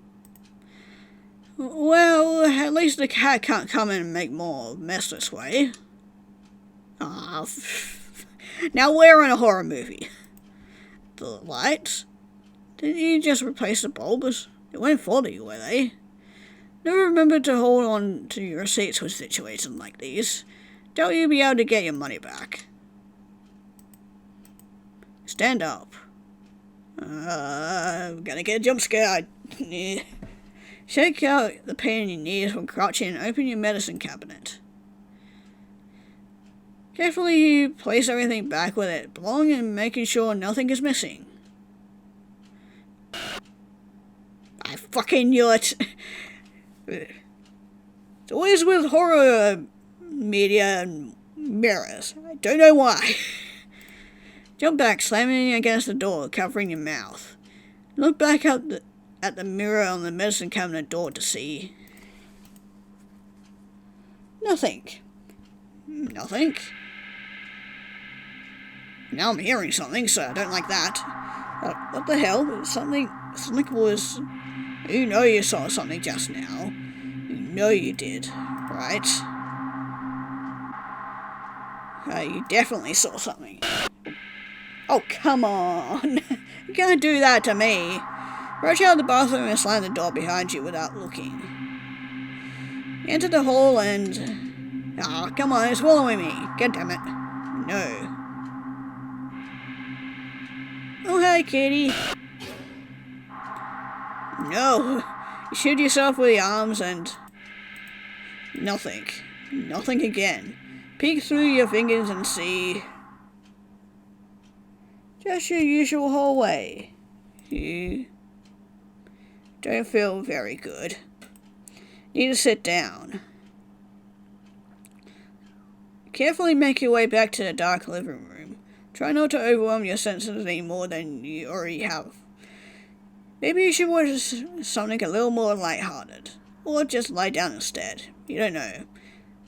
Well, at least the cat can't come in and make more mess this way. Now we're in a horror movie. The lights? Didn't you just replace the bulbs? They weren't faulty, were they? Never remember to hold on to your receipts with situations like these. Doubt you'll be able to get your money back. Stand up. I'm gonna get a jump scare. Shake out the pain in your knees from crouching and open your medicine cabinet. Carefully place everything back where it belongs and making sure nothing is missing. I fucking knew it! It's always with horror media and mirrors. I don't know why. Jump back, slamming against the door, covering your mouth. Look back at the mirror on the medicine cabinet door to see. Nothing. Nothing. Now I'm hearing something, so I don't like that. What the hell? Something was... You know you saw something just now. You know you did, right? You definitely saw something. Oh, come on. You can't do that to me. Rush out of the bathroom and slam the door behind you without looking. Enter the hall and... come on, it's following me. God damn it. No. Oh, hi, kitty. No. You shoot yourself with your arms and... Nothing. Nothing again. Peek through your fingers and see... Just your usual hallway. You... don't feel very good. Need to sit down. Carefully make your way back to the dark living room. Try not to overwhelm your senses any more than you already have. Maybe you should watch something a little more lighthearted. Or just lie down instead. You don't know. A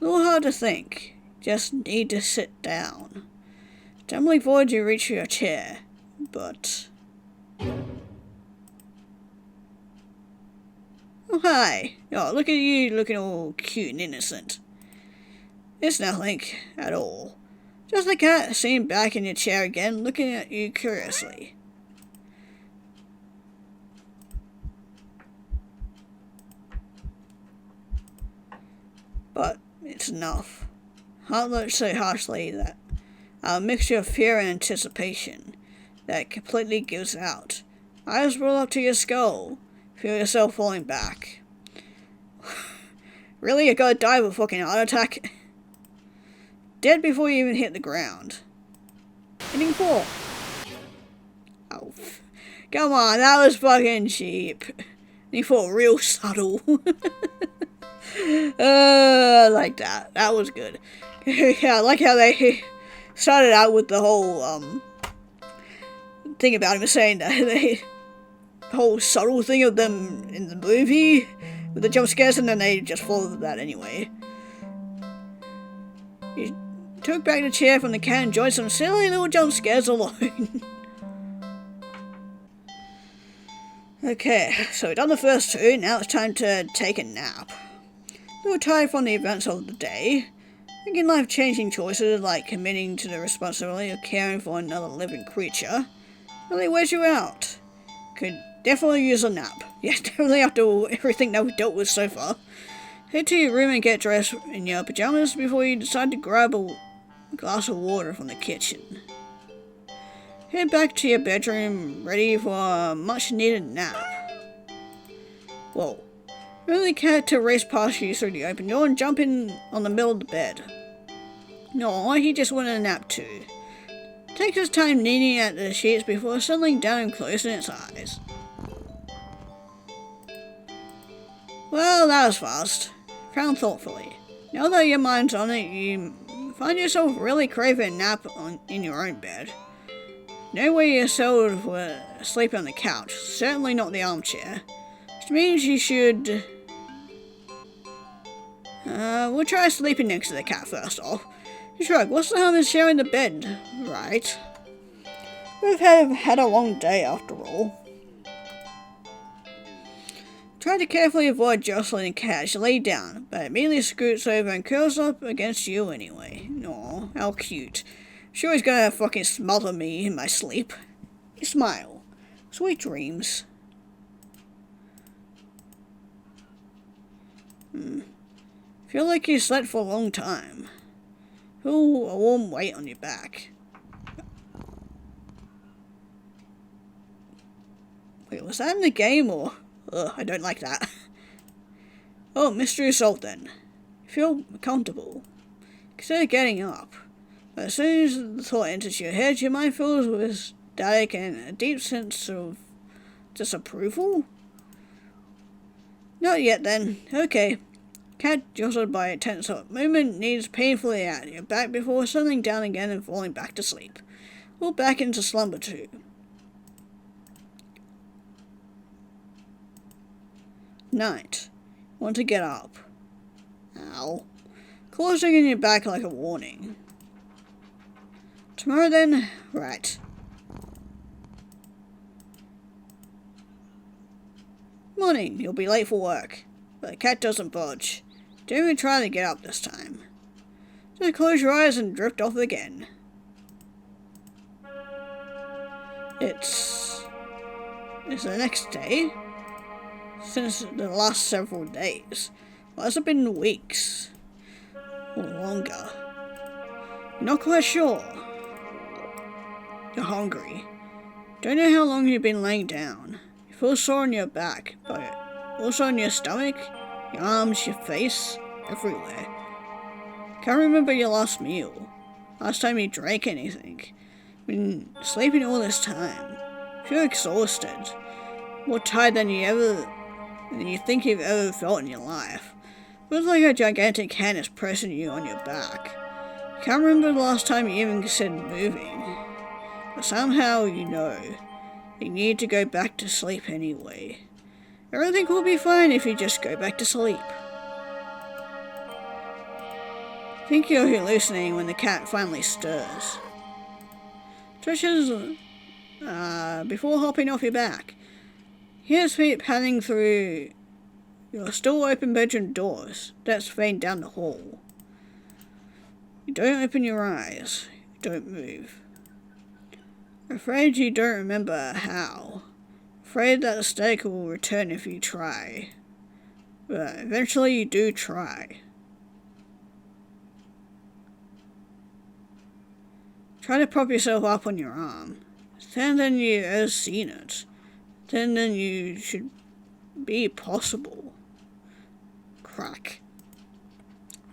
little hard to think. Just need to sit down. Stumbling forward, you reach for your chair. But... Oh, hi. Oh, look at you looking all cute and innocent. It's nothing at all. Just the cat sitting back in your chair again, looking at you curiously. But it's enough. Heart looks so harshly that a mixture of fear and anticipation that completely gives out. Eyes roll up to your skull. Feel yourself falling back. Really? You gotta die of a fucking heart attack? Dead before you even hit the ground. Hitting 4. Oh, come on, that was fucking cheap. You felt real subtle. I like that. That was good. Yeah, I like how they started out with the whole thing about him saying that they whole subtle thing of them in the movie with the jump scares, and then they just follow that anyway. You took back the chair from the cat and enjoyed some silly little jump scares alone. Okay, so we've done the first two, now it's time to take a nap. A little tired from the events of the day, making life-changing choices like committing to the responsibility of caring for another living creature really wears you out. Could definitely use a nap. Yeah, definitely after everything that we've dealt with so far. Head to your room and get dressed in your pajamas before you decide to grab a glass of water from the kitchen. Head back to your bedroom, ready for a much-needed nap. Whoa. Really cat to race past you through the open door and jump in on the middle of the bed. No, he just wanted a nap too. Takes his time kneading at the sheets before settling down and closing its eyes. Well, that was fast. Frown thoughtfully. Now that your mind's on it, you find yourself really craving a nap in your own bed. No way you're settled for sleep on the couch, certainly not the armchair. Which means you should... we'll try sleeping next to the cat first off. You shrug, what's the harm in sharing the bed, right? We've had a long day after all. Try to carefully avoid jostling the cat as you lay down, but it immediately scoots over and curls up against you anyway. Aw, how cute. Sure he's gonna fucking smother me in my sleep. You smile. Sweet dreams. Feel like you slept for a long time. Feel a warm weight on your back. Wait, was that in the game or... Ugh, I don't like that. Oh, mystery assault then. Feel comfortable. Consider getting up. But as soon as the thought enters your head, your mind fills with static and a deep sense of disapproval? Not yet then. Okay. Cat jostled by a tense movement kneads painfully at your back before settling down again and falling back to sleep. Or back into slumber too. Night. Want to get up. Ow. Closing in your back like a warning. Tomorrow then? Right. Morning. You'll be late for work. But the cat doesn't budge. Don't even try to get up this time. Just close your eyes and drift off again. It's the next day? Since the last several days. Well, has it been weeks? Or longer? You're not quite sure. You're hungry. Don't know how long you've been laying down. You feel sore on your back, but also on your stomach, your arms, your face, everywhere. Can't remember your last meal. Last time you drank anything. Been sleeping all this time. Feel exhausted. More tired than you think you've ever felt in your life. Feels like a gigantic hand is pressing you on your back. Can't remember the last time you even considered moving. But somehow you know. You need to go back to sleep anyway. Everything will be fine if you just go back to sleep. Think you're hallucinating when the cat finally stirs. Stretches before hopping off your back. Here's feet padding through your still open bedroom doors. That's fading down the hall. You don't open your eyes. You don't move. Afraid you don't remember how. Afraid that the static will return if you try. But eventually you do try. Try to prop yourself up on your arm. Then you have seen it. Then you should be possible. Crack.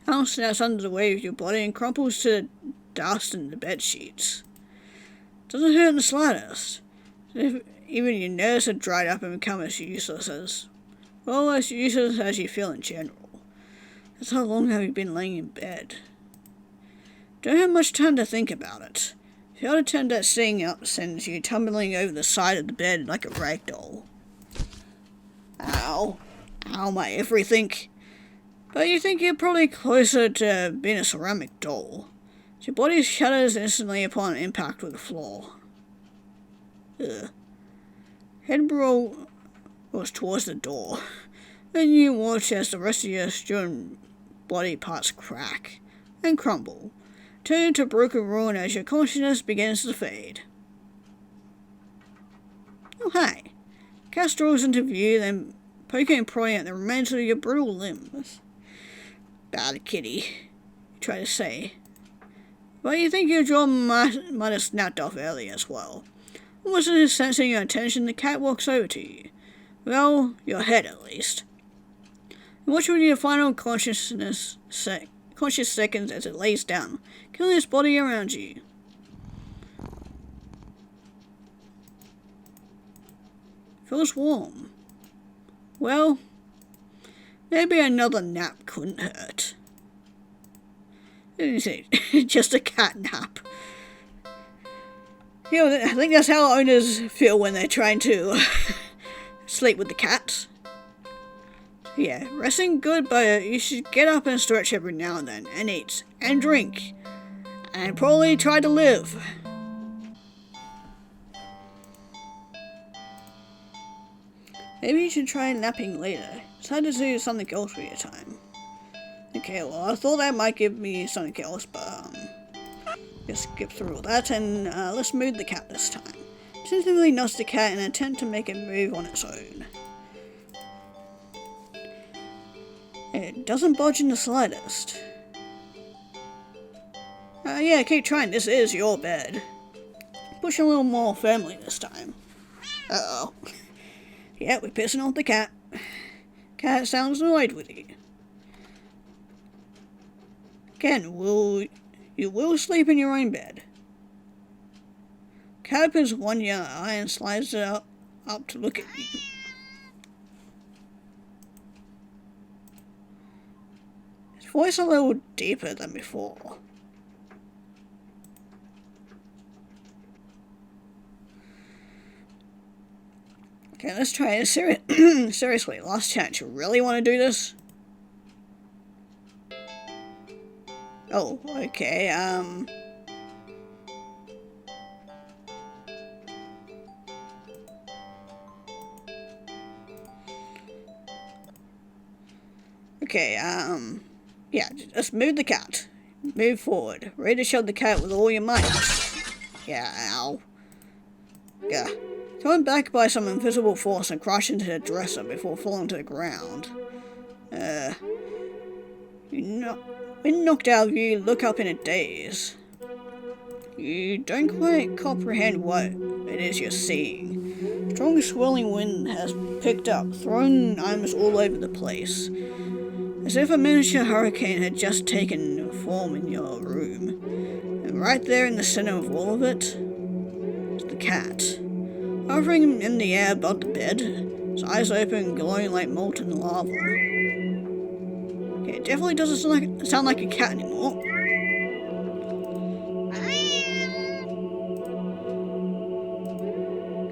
House snaps under the weight of your body and crumples to the dust in the bed sheets. Doesn't hurt in the slightest. Even your nerves have dried up and become as useless as you feel in general. That's how long have you been laying in bed? Don't have much time to think about it. If you ought to turn that sitting up sends you tumbling over the side of the bed like a rag doll. Ow. Ow, my everything. But you think you're probably closer to being a ceramic doll. Your body shudders instantly upon impact with the floor. Ugh. Head roll was towards the door. Then you watch as the rest of your strewn body parts crack and crumble, turning to broken ruin as your consciousness begins to fade. Oh, hi. Cat strolls into view, then poking and prodding at the remains of your brutal limbs. Bad kitty, you try to say. But you think your jaw might have snapped off earlier as well. Almost as sensing your attention, the cat walks over to you. Well, your head at least. And watch with your final conscious seconds as it lays down, killing its body around you. Feels warm. Well, maybe another nap couldn't hurt. Just a cat nap. You know, I think that's how owners feel when they're trying to sleep with the cats. Yeah, resting good, but you should get up and stretch every now and then, and eat, and drink, and probably try to live. Maybe you should try napping later. Decide to do something else with your time. Okay, well, I thought that might give me something else, but just skip through all that, and let's move the cat this time. Sensitively nudge the cat in an attempt to make it move on its own. It doesn't budge in the slightest. Yeah, keep trying, this is your bed. Push a little more firmly this time. Uh-oh. Yeah, we're pissing off the cat. Cat sounds annoyed with you. Again, you will sleep in your own bed. Cat opens one young eye and slides it up to look at you. His voice a little deeper than before. Okay, let's try it. Seriously, last chance. You really want to do this? Oh, okay, Okay, yeah, just move the cat. Move forward. Ready to shove the cat with all your might. Yeah, ow. Yeah. Thrown back by some invisible force and crash into the dresser before falling to the ground. When knocked out, you look up in a daze. You don't quite comprehend what it is you're seeing. Strong swirling wind has picked up, throwing items all over the place. As if a miniature hurricane had just taken form in your room. And right there in the center of all of it is the cat. Hovering in the air above the bed, his eyes open, glowing like molten lava. Okay, it definitely doesn't sound like a cat anymore.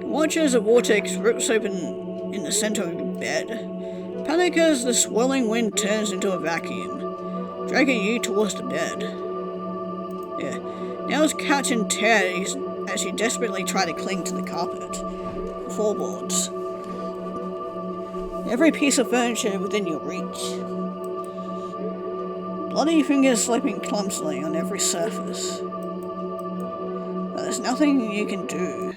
Watch as a vortex rips open in the center of your bed. Panic as the swirling wind turns into a vacuum, dragging you towards the bed. Yeah, now it's catch and tear as you desperately try to cling to the carpet, the floorboards, every piece of furniture within your reach. Bloody fingers slipping clumsily on every surface. But there's nothing you can do.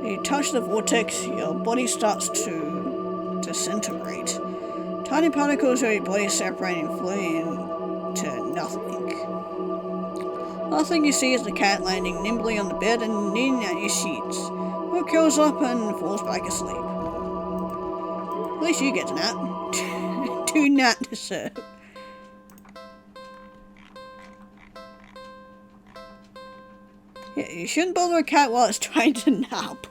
When you touch the vortex, your body starts to disintegrate. Tiny particles of your body separate and flee into nothing. Last thing you see is the cat landing nimbly on the bed and kneading at your sheets. It curls up and falls back asleep. At least you get to nap. Do not deserve. Yeah, you shouldn't bother a cat while it's trying to nap.